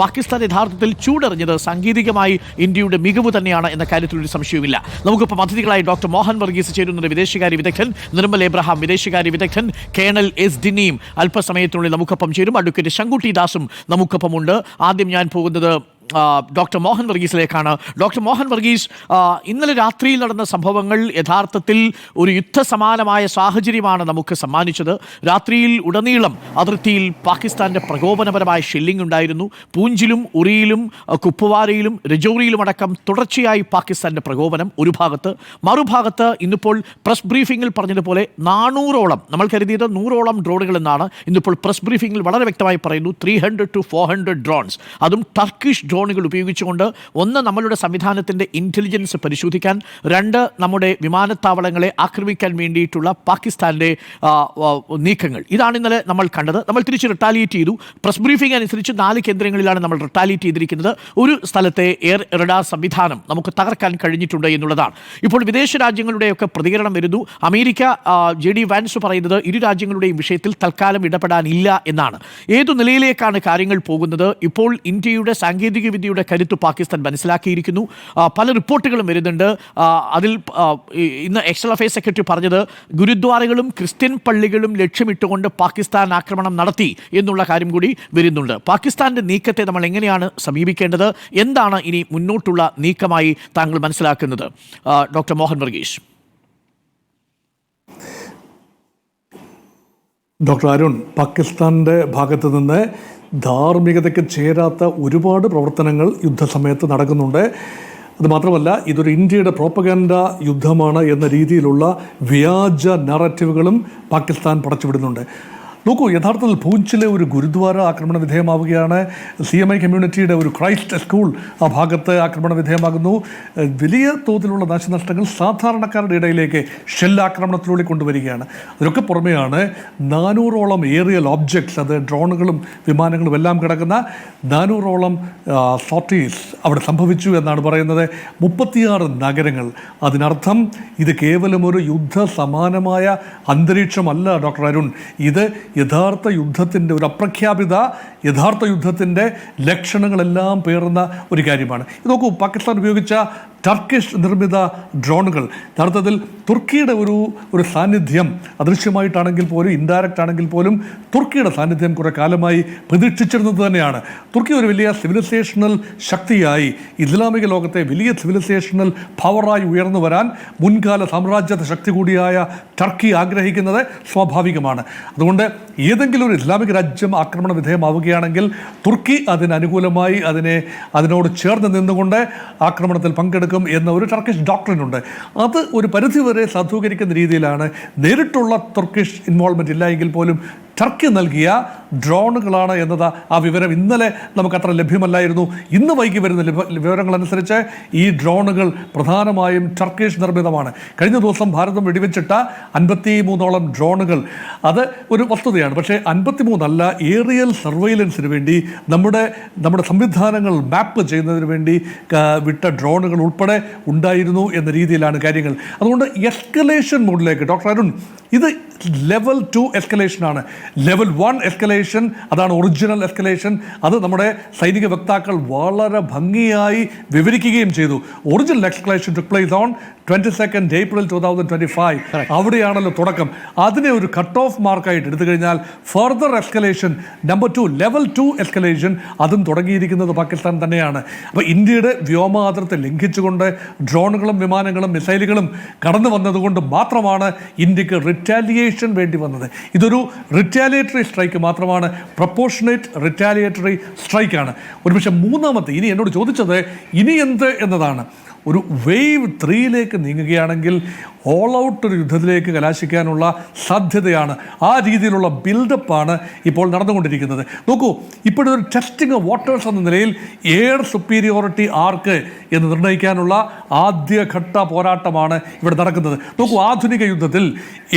പാകിസ്ഥാൻ യഥാർത്ഥത്തിൽ ചൂടറിഞ്ഞത് സാങ്കേതികമായി ഇന്ത്യയുടെ മികവ് തന്നെയാണ് എന്ന കാര്യത്തിൽ ഒരു സംശയവുമില്ല. നമുക്കിപ്പോൾ അതിഥികളായി ഡോക്ടർ മോഹൻ വർഗീസ് ചേരുന്നത്, വിദേശകാര്യ വിദഗ്ധൻ, നിർമ്മൽ എബ്രഹാം വിദേശകാര്യ വിദഗ്ധൻ, കേണൽ എസ് ഡിനിയും അല്പസമയത്തിനുള്ളിൽ നമുക്കൊപ്പം ചേരും. അഡ്വക്കേറ്റ് ശങ്കുട്ടി ദാസും നമുക്കൊപ്പമുണ്ട്. ആദ്യം ഞാൻ പോകുന്നത് ഡോക്ടർ മോഹൻ വർഗീസിലേക്കാണ്. ഡോക്ടർ മോഹൻ വർഗീസ്, ഇന്നലെ രാത്രിയിൽ നടന്ന സംഭവങ്ങൾ യഥാർത്ഥത്തിൽ ഒരു യുദ്ധസമാനമായ സാഹചര്യമാണ് നമുക്ക് സമ്മാനിച്ചത്. രാത്രിയിൽ ഉടനീളം അതിർത്തിയിൽ പാകിസ്ഥാൻ്റെ പ്രകോപനപരമായ ഷെല്ലിംഗ് ഉണ്ടായിരുന്നു. പൂഞ്ചിലും ഉറിയിലും കുപ്വാരയിലും രജൌരിയിലും അടക്കം തുടർച്ചയായി പാകിസ്ഥാൻ്റെ പ്രകോപനം ഒരു ഭാഗത്ത്. മറുഭാഗത്ത് ഇന്നിപ്പോൾ പ്രസ് ബ്രീഫിംഗിൽ പറഞ്ഞതുപോലെ 400ഓളം, നമ്മൾ കരുതിയത് 100ഓളം ഡ്രോണുകൾ എന്നാണ്. ഇന്നിപ്പോൾ പ്രസ് ബ്രീഫിംഗിൽ വളരെ വ്യക്തമായി പറയുന്നു 300 to 400 ഡ്രോൺസ്, അതും ടർക്കിഷ് ഡ്രോണുകൾ ഉപയോഗിച്ചുകൊണ്ട്. ഒന്ന്, നമ്മളുടെ സംവിധാനത്തിൻ്റെ ഇൻ്റലിജൻസ് പരിശോധിക്കാൻ; രണ്ട്, നമ്മുടെ വിമാനത്താവളങ്ങളെ ആക്രമിക്കാൻ വേണ്ടിയിട്ടുള്ള പാകിസ്ഥാൻ്റെ നീക്കങ്ങൾ. ഇതാണ് ഇന്നലെ നമ്മൾ കണ്ടത്. നമ്മൾ തിരിച്ച് റിട്ടാലിയേറ്റ് ചെയ്തു. പ്രസ് ബ്രീഫിംഗ് അനുസരിച്ച് 4 കേന്ദ്രങ്ങളിലാണ് നമ്മൾ റിട്ടാലിയേറ്റ് ചെയ്തിരിക്കുന്നത്. ഒരു സ്ഥലത്തെ എയർ റഡാർ സംവിധാനം നമുക്ക് തകർക്കാൻ കഴിഞ്ഞിട്ടുണ്ട് എന്നുള്ളതാണ്. ഇപ്പോൾ വിദേശ രാജ്യങ്ങളുടെയൊക്കെ പ്രതികരണം വരുന്നു. അമേരിക്ക, JD വാൻസ് പറയുന്നത് ഇരു രാജ്യങ്ങളുടെയും വിഷയത്തിൽ തൽക്കാലം ഇടപെടാനില്ല എന്നാണ്. ഏതു നിലയിലേക്കാണ് കാര്യങ്ങൾ പോകുന്നത്? ഇപ്പോൾ ഇന്ത്യയുടെ സാങ്കേതിക വിദ്യയുടെ കരുത്ത് പാകിസ്ഥാൻ മനസ്സിലാക്കിയിരിക്കുന്നു. പല റിപ്പോർട്ടുകളും വരുന്നുണ്ട്. അതിൽ ഇന്ന് എക്സ്റ്റേണൽ അഫയേഴ്സ് സെക്രട്ടറി പറഞ്ഞത് ഗുരുദ്വാരകളും ക്രിസ്ത്യൻ പള്ളികളും ലക്ഷ്യമിട്ടുകൊണ്ട് പാകിസ്ഥാൻ ആക്രമണം നടത്തി എന്നുള്ള കാര്യം കൂടി വരുന്നുണ്ട്. പാകിസ്ഥാൻ്റെ നീക്കത്തെ നമ്മൾ എങ്ങനെയാണ് സമീപിക്കേണ്ടത്? എന്താണ് ഇനി മുന്നോട്ടുള്ള നീക്കമായി താങ്കൾ മനസ്സിലാക്കുന്നത്? ഡോക്ടർ മോഹൻ വർഗീസ്. ഡോക്ടർ അരുൺ, പാകിസ്ഥാൻ്റെ ഭാഗത്ത് നിന്ന് ധാർമ്മികതയ്ക്ക് ചേരാത്ത ഒരുപാട് പ്രവർത്തനങ്ങൾ യുദ്ധസമയത്ത് നടക്കുന്നുണ്ട്. അതുമാത്രമല്ല, ഇതൊരു ഇന്ത്യയുടെ പ്രോപ്പഗൻഡ യുദ്ധമാണ് എന്ന രീതിയിലുള്ള വ്യാജ നറേറ്റീവുകളും പാകിസ്ഥാൻ പടച്ചുവിടുന്നുണ്ട്. നോക്കൂ, യഥാർത്ഥത്തിൽ പൂഞ്ചിലെ ഒരു ഗുരുദ്വാര ആക്രമണ വിധേയമാവുകയാണ്. CMI കമ്മ്യൂണിറ്റിയുടെ ഒരു ക്രൈസ്റ്റ് സ്കൂൾ ആ ഭാഗത്ത് ആക്രമണ വിധേയമാകുന്നു. വലിയ തോതിലുള്ള നാശനഷ്ടങ്ങൾ സാധാരണക്കാരുടെ ഇടയിലേക്ക് ഷെല്ലാക്രമണത്തിലൂടെ കൊണ്ടുവരികയാണ്. അതിനൊക്കെ പുറമെയാണ് 400ഓളം ഏറിയൽ ഓബ്ജക്ട്സ്, അത് ഡ്രോണുകളും വിമാനങ്ങളും എല്ലാം കിടക്കുന്ന 400ഓളം സോർട്ടീസ് അവിടെ സംഭവിച്ചു എന്നാണ് പറയുന്നത്. 36 നഗരങ്ങൾ. അതിനർത്ഥം ഇത് കേവലം ഒരു യുദ്ധ സമാനമായ അന്തരീക്ഷമല്ല ഡോക്ടർ അരുൺ. ഇത് യഥാർത്ഥ യുദ്ധത്തിൻ്റെ ഒരു അപ്രഖ്യാപിത യഥാർത്ഥ യുദ്ധത്തിൻ്റെ ലക്ഷണങ്ങളെല്ലാം പേറുന്ന ഒരു കാര്യമാണ്. ഇത് നോക്കൂ, പാകിസ്ഥാൻ ഉപയോഗിച്ച ടർക്കിഷ് നിർമ്മിത ഡ്രോണുകൾ യഥാർത്ഥത്തിൽ തുർക്കിയുടെ ഒരു സാന്നിധ്യം അദൃശ്യമായിട്ടാണെങ്കിൽ പോലും, ഇൻഡയറക്റ്റ് ആണെങ്കിൽ പോലും തുർക്കിയുടെ സാന്നിധ്യം കുറേ കാലമായി പ്രതീക്ഷിച്ചിരുന്നത് തന്നെയാണ്. തുർക്കി ഒരു വലിയ സിവിലൈസേഷണൽ ശക്തിയായി, ഇസ്ലാമിക ലോകത്തെ വലിയ സിവിലൈസേഷണൽ പവറായി ഉയർന്നു വരാൻ മുൻകാല സാമ്രാജ്യത്വ ശക്തി കൂടിയായ ടർക്കി ആഗ്രഹിക്കുന്നത് സ്വാഭാവികമാണ്. അതുകൊണ്ട് ഏതെങ്കിലും ഒരു ഇസ്ലാമിക രാജ്യം ആക്രമണ വിധേയമാവുകയാണെങ്കിൽ തുർക്കി അതിനനുകൂലമായി അതിനോട് ചേർന്ന് നിന്നുകൊണ്ട് ആക്രമണത്തിൽ പങ്കെടുക്കും എന്ന ഒരു ടർക്കിഷ് ഡോക്ട്രിനുണ്ട്. അത് ഒരു പരിധിവരെ സാധൂകരിക്കുന്ന രീതിയിലാണ്. നേരിട്ടുള്ള തുർക്കിഷ് ഇൻവോൾവ്മെൻറ്റ് ഇല്ല എങ്കിൽ പോലും ടർക്കി നൽകിയ ഡ്രോണുകളാണ് എന്നത് ആ വിവരം ഇന്നലെ നമുക്കത്ര ലഭ്യമല്ലായിരുന്നു. ഇന്ന് വൈകി വരുന്ന വിവരങ്ങളനുസരിച്ച് ഈ ഡ്രോണുകൾ പ്രധാനമായും ടർക്കിഷ് നിർമ്മിതമാണ്. കഴിഞ്ഞ ദിവസം ഭാരതം വെടിവെച്ചിട്ട 53ഓളം ഡ്രോണുകൾ, അത് ഒരു വസ്തുതയാണ്. പക്ഷേ 53 അല്ല, ഏറിയൽ സർവൈലൻസിന് വേണ്ടി നമ്മുടെ സംവിധാനങ്ങൾ മാപ്പ് ചെയ്യുന്നതിന് വേണ്ടി വിട്ട ഡ്രോണുകൾ ഉൾപ്പെടെ ഉണ്ടായിരുന്നു എന്ന രീതിയിലാണ് കാര്യങ്ങൾ. അതുകൊണ്ട് എസ്കലേഷൻ മോഡിലേക്ക് ഡോക്ടർ അരുൺ, ഇത് ലെവൽ 2 എസ്കലേഷനാണ്. ലെവൽ 1 എസ്കലേഷൻ, അതാണ് ഒറിജിനൽ എസ്കലേഷൻ. അത് നമ്മുടെ സൈനിക വക്താക്കൾ വളരെ ഭംഗിയായി വിവരിക്കുകയും ചെയ്തു. Original escalation took place on 22 April 2025. അവിടെയാണല്ലോ തുടക്കം. അതിനെ ഒരു കട്ട് ഓഫ് മാർക്കായിട്ട് എടുത്തു കഴിഞ്ഞാൽ further escalation number 2, level 2 escalation, അതും തുടങ്ങിയിരിക്കുന്നത് പാകിസ്ഥാൻ തന്നെയാണ്. അപ്പോൾ ഇന്ത്യയുടെ വ്യോമാതിർത്തി ലംഘിച്ചുകൊണ്ട് ഡ്രോണുകളും വിമാനങ്ങളും മിസൈലുകളും കടന്നു വന്നതുകൊണ്ട് മാത്രമാണ് ഇന്ത്യക്ക് റിറ്റാലിയേഷൻ വേണ്ടി വന്നത്. ഇതൊരു റിറ്റാലിയേറ്ററി സ്ട്രൈക്ക് മാത്രമാണ്, പ്രൊപ്പോർഷനേറ്റ് റിറ്റാലിയേറ്ററി സ്ട്രൈക്കാണ്. ഒരുപക്ഷെ മൂന്നാമത്തെ, ഇനി എന്നോട് ചോദിച്ചത് ഇനി എന്ത് എന്നതാണ്. ഒരു വേവ് 3യിലേക്ക് നീങ്ങുകയാണെങ്കിൽ ഓൾ ഔട്ട് ഒരു യുദ്ധത്തിലേക്ക് കലാശിക്കാനുള്ള സാധ്യതയാണ്. ആ രീതിയിലുള്ള ബിൽഡപ്പാണ് ഇപ്പോൾ നടന്നുകൊണ്ടിരിക്കുന്നത്. നോക്കൂ, ഇപ്പോഴൊരു ടെസ്റ്റിംഗ് ഓഫ് വാട്ടേഴ്സ് എന്ന നിലയിൽ എയർ സുപ്പീരിയോറിറ്റി ആർക്ക് എന്ന് നിർണ്ണയിക്കാനുള്ള ആദ്യഘട്ട പോരാട്ടമാണ് ഇവിടെ നടക്കുന്നത്. നോക്കൂ, ആധുനിക യുദ്ധത്തിൽ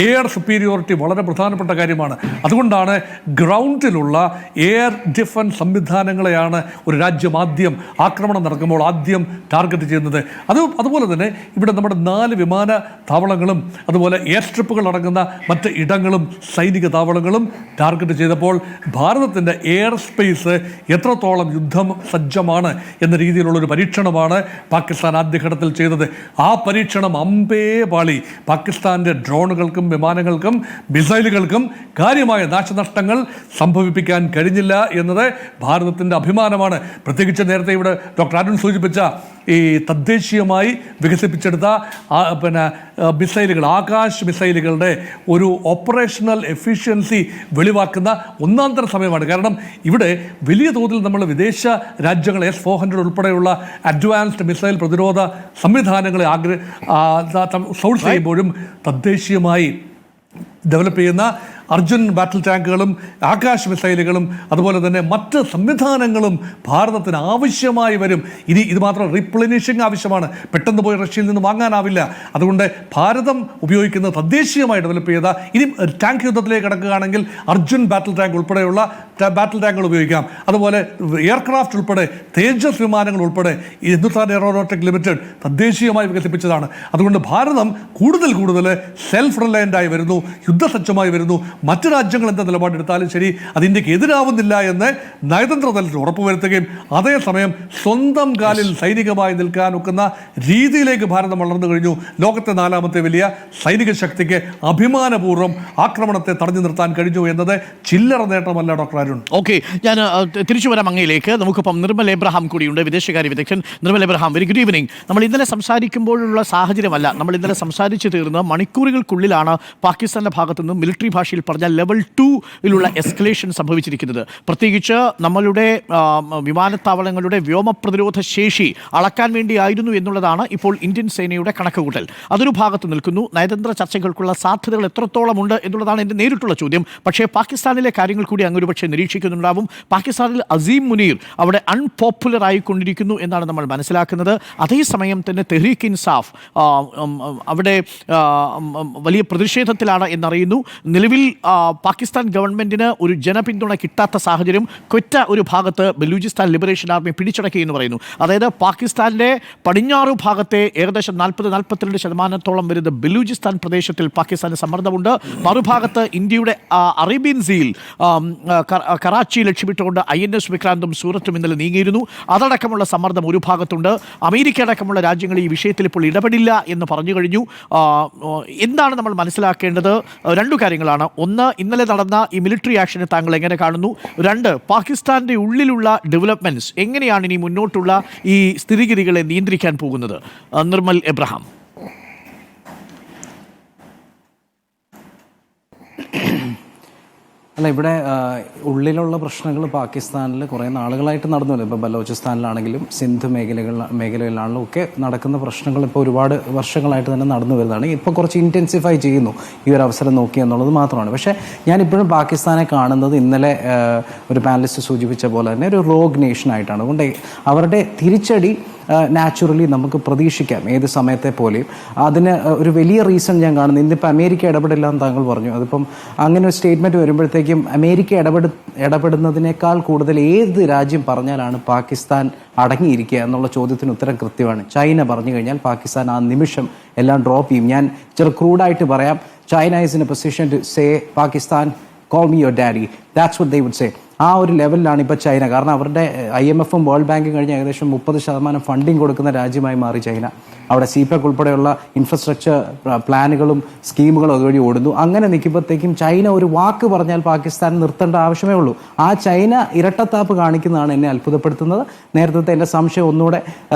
എയർ സുപ്പീരിയോറിറ്റി വളരെ പ്രധാനപ്പെട്ട കാര്യമാണ്. അതുകൊണ്ടാണ് ഗ്രൗണ്ടിലുള്ള എയർ ഡിഫൻസ് സംവിധാനങ്ങളെയാണ് ഒരു രാജ്യം ആദ്യം ആക്രമണം നടക്കുമ്പോൾ ആദ്യം ടാർഗറ്റ് ചെയ്യുന്നത്. അതുപോലെ തന്നെ ഇവിടെ നമ്മുടെ 4 വിമാനത്താവളങ്ങളും അതുപോലെ എയർ സ്ട്രിപ്പുകൾ അടങ്ങുന്ന മറ്റ് ഇടങ്ങളും സൈനിക താവളങ്ങളും ടാർഗറ്റ് ചെയ്തപ്പോൾ ഭാരതത്തിൻ്റെ എയർ സ്പേസ് എത്രത്തോളം യുദ്ധം സജ്ജമാണ് എന്ന രീതിയിലുള്ളൊരു പരീക്ഷണമാണ് പാകിസ്ഥാൻ ആദ്യഘട്ടത്തിൽ ചെയ്തത്. ആ പരീക്ഷണം അമ്പേ പാളി. പാകിസ്ഥാൻ്റെ ഡ്രോണുകൾക്കും വിമാനങ്ങൾക്കും മിസൈലുകൾക്കും കാര്യമായ നാശനഷ്ടങ്ങൾ സംഭവിപ്പിക്കാൻ കഴിഞ്ഞില്ല എന്നത് ഭാരതത്തിൻ്റെ അഭിമാനമാണ്. പ്രത്യേകിച്ച് നേരത്തെ ഇവിടെ ഡോക്ടർ അരുൺ സൂചിപ്പിച്ച ഈ തദ്ദേശീയമായി വികസിപ്പിച്ചെടുത്ത മിസൈലുകൾ, ആകാശ് മിസൈലുകളുടെ ഒരു ഓപ്പറേഷണൽ എഫിഷ്യൻസി വെളിവാക്കുന്ന ഒന്നാന്തര സമയമാണ്. കാരണം ഇവിടെ വലിയ തോതിൽ നമ്മൾ വിദേശ രാജ്യങ്ങൾ S-400 ഉൾപ്പെടെയുള്ള അഡ്വാൻസ്ഡ് മിസൈൽ പ്രതിരോധ സംവിധാനങ്ങളെ സോഴ്സ് ചെയ്യുമ്പോഴും തദ്ദേശീയമായി ഡെവലപ്പ് ചെയ്യുന്ന അർജുൻ ബാറ്റിൽ ടാങ്കുകളും ആകാശ് മിസൈലുകളും അതുപോലെ തന്നെ മറ്റ് സംവിധാനങ്ങളും ഭാരതത്തിന് ആവശ്യമായി വരും. ഇനി ഇത് മാത്രം റീപ്ലനിഷിംഗ് ആവശ്യമാണ്. പെട്ടെന്ന് പോയി റഷ്യയിൽ നിന്ന് വാങ്ങാനാവില്ല. അതുകൊണ്ട് ഭാരതം ഉപയോഗിക്കുന്ന തദ്ദേശീയമായി ഡെവലപ്പ് ചെയ്ത, ഇനി ടാങ്ക് യുദ്ധത്തിലേക്ക് കടക്കുകയാണെങ്കിൽ അർജുൻ ബാറ്റിൽ ടാങ്ക് ഉൾപ്പെടെയുള്ള ബാറ്റിൽ ടാങ്കുകൾ ഉപയോഗിക്കാം. അതുപോലെ എയർക്രാഫ്റ്റ് ഉൾപ്പെടെ തേജസ് വിമാനങ്ങൾ ഉൾപ്പെടെ ഹിന്ദുസ്ഥാൻ എയറോനോട്ടിക് ലിമിറ്റഡ് തദ്ദേശീയമായി വികസിപ്പിച്ചതാണ്. അതുകൊണ്ട് ഭാരതം കൂടുതൽ സെൽഫ് റിലയൻ്റ് ആയി വരുന്നു, യുദ്ധസജ്ജമായി വരുന്നു. മറ്റു രാജ്യങ്ങൾ എന്താ നിലപാടെടുത്താലും ശരി, അത് ഇന്ത്യക്ക് എതിരാവുന്നില്ല എന്ന് നയതന്ത്ര തലത്തിൽ ഉറപ്പുവരുത്തുകയും അതേസമയം സ്വന്തം കാലിൽ സൈനികമായി നിൽക്കാൻ ഒക്കുന്ന രീതിയിലേക്ക് ഭാരതം വളർന്നു കഴിഞ്ഞു. ലോകത്തെ 4ാമത്തെ വലിയ സൈനിക ശക്തിക്ക് അഭിമാനപൂർവ്വം ആക്രമണത്തെ തടഞ്ഞു നിർത്താൻ കഴിഞ്ഞു എന്നത് ചില്ലറ നേട്ടമല്ല. ഡോക്ടർ അരുൺ, ഓക്കെ, ഞാൻ തിരിച്ചു വരാം അങ്ങയിലേക്ക്. നമുക്കിപ്പം നിർമ്മൽ എബ്രഹാം കൂടിയുണ്ട്, വിദേശകാര്യ വിദഗ്ധൻ. Nirmal Abraham, very good evening. നമ്മൾ ഇന്നലെ സംസാരിക്കുമ്പോഴുള്ള സാഹചര്യമല്ല, നമ്മൾ ഇന്നലെ സംസാരിച്ചു തീർന്ന് മണിക്കൂറുകൾക്കുള്ളിലാണ് പാകിസ്ഥാന്റെ ഭാഗത്തു നിന്നും മിലിറ്ററി ഭാഷയിൽ പറഞ്ഞാൽ ലെവൽ 2-ലുള്ള എസ്കലേഷൻ സംഭവിച്ചിരിക്കുന്നത്. പ്രത്യേകിച്ച് നമ്മളുടെ വിമാനത്താവളങ്ങളുടെ വ്യോമ പ്രതിരോധ ശേഷി അളക്കാൻ വേണ്ടിയായിരുന്നു എന്നുള്ളതാണ് ഇപ്പോൾ ഇന്ത്യൻ സേനയുടെ കണക്കുകൂട്ടൽ. അതൊരു ഭാഗത്ത് നിൽക്കുന്നു. നയതന്ത്ര ചർച്ചകൾക്കുള്ള സാധ്യതകൾ എത്രത്തോളം ഉണ്ട് എന്നുള്ളതാണ് എൻ്റെ നേരിട്ടുള്ള ചോദ്യം. പക്ഷേ പാകിസ്ഥാനിലെ കാര്യങ്ങൾ കൂടി അങ്ങൊരു പക്ഷേ നിരീക്ഷിക്കുന്നുണ്ടാവും. പാകിസ്ഥാനിൽ അസീം മുനീർ അവിടെ അൺപോപ്പുലർ ആയിക്കൊണ്ടിരിക്കുന്നു എന്നാണ് നമ്മൾ മനസ്സിലാക്കുന്നത്. അതേസമയം തന്നെ തെഹ്രീക്ക് ഇൻസാഫ് അവിടെ വലിയ പ്രതിഷേധത്തിലാണ് എന്നറിയുന്നു. നിലവിൽ പാകിസ്ഥാൻ ഗവൺമെൻറ്റിന് ഒരു ജനപിന്തുണ കിട്ടാത്ത സാഹചര്യം ക്വറ്റ ഒരു ഭാഗത്ത് ബലൂചിസ്ഥാൻ ലിബറേഷൻ ആർമി പിടിച്ചടക്കി എന്ന് പറയുന്നു. അതായത് പാകിസ്ഥാൻ്റെ പടിഞ്ഞാറ് ഭാഗത്തെ ഏകദേശം 40-42% വരുന്ന ബലൂചിസ്ഥാൻ പ്രദേശത്തിൽ പാകിസ്ഥാന് സമ്മർദ്ദമുണ്ട്. മറുഭാഗത്ത് ഇന്ത്യയുടെ അറേബ്യൻ സീയിൽ കറാച്ചി ലക്ഷ്യമിട്ടുകൊണ്ട് INS വിക്രാന്തും സൂറത്തും ഇന്നലെ നീങ്ങിയിരുന്നു. അതടക്കമുള്ള സമ്മർദ്ദം ഒരു ഭാഗത്തുണ്ട്. അമേരിക്ക അടക്കമുള്ള രാജ്യങ്ങൾ ഈ വിഷയത്തിൽ ഇപ്പോൾ ഇടപെടില്ല എന്ന് പറഞ്ഞു കഴിഞ്ഞു. എന്താണ് നമ്മൾ മനസ്സിലാക്കേണ്ടത്? 2 കാര്യങ്ങളാണ്. ഒന്ന്, ഇന്നലെ നടന്ന ഈ മിലിറ്ററി ആക്ഷനെ താങ്കൾ എങ്ങനെ കാണുന്നു? 2, പാകിസ്ഥാൻ്റെ ഉള്ളിലുള്ള ഡെവലപ്മെൻറ്റ്സ് എങ്ങനെയാണ് ഇനി മുന്നോട്ടുള്ള ഈ സ്ഥിതിഗതികളെ നിയന്ത്രിക്കാൻ പോകുന്നത്? നിർമ്മൽ എബ്രഹാം. അല്ല, ഇവിടെ ഉള്ളിലുള്ള പ്രശ്നങ്ങൾ പാകിസ്ഥാനിൽ കുറേ നാളുകളായിട്ട് നടന്നുവല്ലോ. ഇപ്പോൾ ബലോചിസ്ഥാനിലാണെങ്കിലും സിന്ധ് മേഖലകളിലാണെങ്കിലും ഒക്കെ നടക്കുന്ന പ്രശ്നങ്ങൾ ഇപ്പോൾ ഒരുപാട് വർഷങ്ങളായിട്ട് തന്നെ നടന്നു വരുന്നതാണ്. ഇപ്പോൾ കുറച്ച് ഇൻറ്റൻസിഫൈ ചെയ്യുന്നു ഈ ഒരു അവസരം നോക്കി എന്നുള്ളത് മാത്രമാണ്. പക്ഷേ ഞാനിപ്പോഴും പാകിസ്ഥാനെ കാണുന്നത് ഇന്നലെ ഒരു പാനലിസ്റ്റ് സൂചിപ്പിച്ച പോലെ തന്നെ ഒരു റോഗ് നേഷനായിട്ടാണ്. അതുകൊണ്ട് അവരുടെ തിരിച്ചടി നാച്ചുറലി നമുക്ക് പ്രതീക്ഷിക്കാം ഏത് സമയത്തെ പോലെയും. അതിന് ഒരു വലിയ റീസൺ ഞാൻ കാണുന്നു. ഇന്നിപ്പോൾ അമേരിക്ക ഇടപെടില്ല എന്ന് താങ്കൾ പറഞ്ഞു. അതിപ്പം അങ്ങനെ ഒരു സ്റ്റേറ്റ്മെൻറ്റ് വരുമ്പോഴത്തേക്കും അമേരിക്ക ഇടപെടുന്നതിനേക്കാൾ കൂടുതൽ ഏത് രാജ്യം പറഞ്ഞാലാണ് പാകിസ്ഥാൻ അടങ്ങിയിരിക്കുക എന്നുള്ള ചോദ്യത്തിന് ഉത്തരം കൃത്യമാണ്. ചൈന പറഞ്ഞു കഴിഞ്ഞാൽ പാകിസ്ഥാൻ ആ നിമിഷം എല്ലാം ഡ്രോപ്പ് ചെയ്യും. ഞാൻ ചില ക്രൂഡായിട്ട് പറയാം, China is in a position to say Pakistan call me your daddy. That's what they would say. ആ ഒരു ലെവലിലാണ് ഇപ്പോൾ ചൈന. കാരണം അവരുടെ IMF-ഉം വേൾഡ് ബാങ്കും കഴിഞ്ഞ് ഏകദേശം 30% ഫണ്ടിങ് കൊടുക്കുന്ന രാജ്യമായി മാറി ചൈന. അവിടെ CPEC ഉൾപ്പെടെയുള്ള ഇൻഫ്രാസ്ട്രക്ചർ പ്ലാനുകളും സ്കീമുകളും അതുവഴി ഓടുന്നു. അങ്ങനെ നിൽക്കുമ്പോഴത്തേക്കും ചൈന ഒരു വാക്ക് പറഞ്ഞാൽ പാകിസ്ഥാൻ നിർത്തേണ്ട ആവശ്യമേ ഉള്ളൂ. ആ ചൈന ഇരട്ടത്താപ്പ് കാണിക്കുന്നതാണ് എന്നെ അത്ഭുതപ്പെടുത്തുന്നത്. നേരത്തെ എൻ്റെ സംശയം ഒന്നുകൂടെ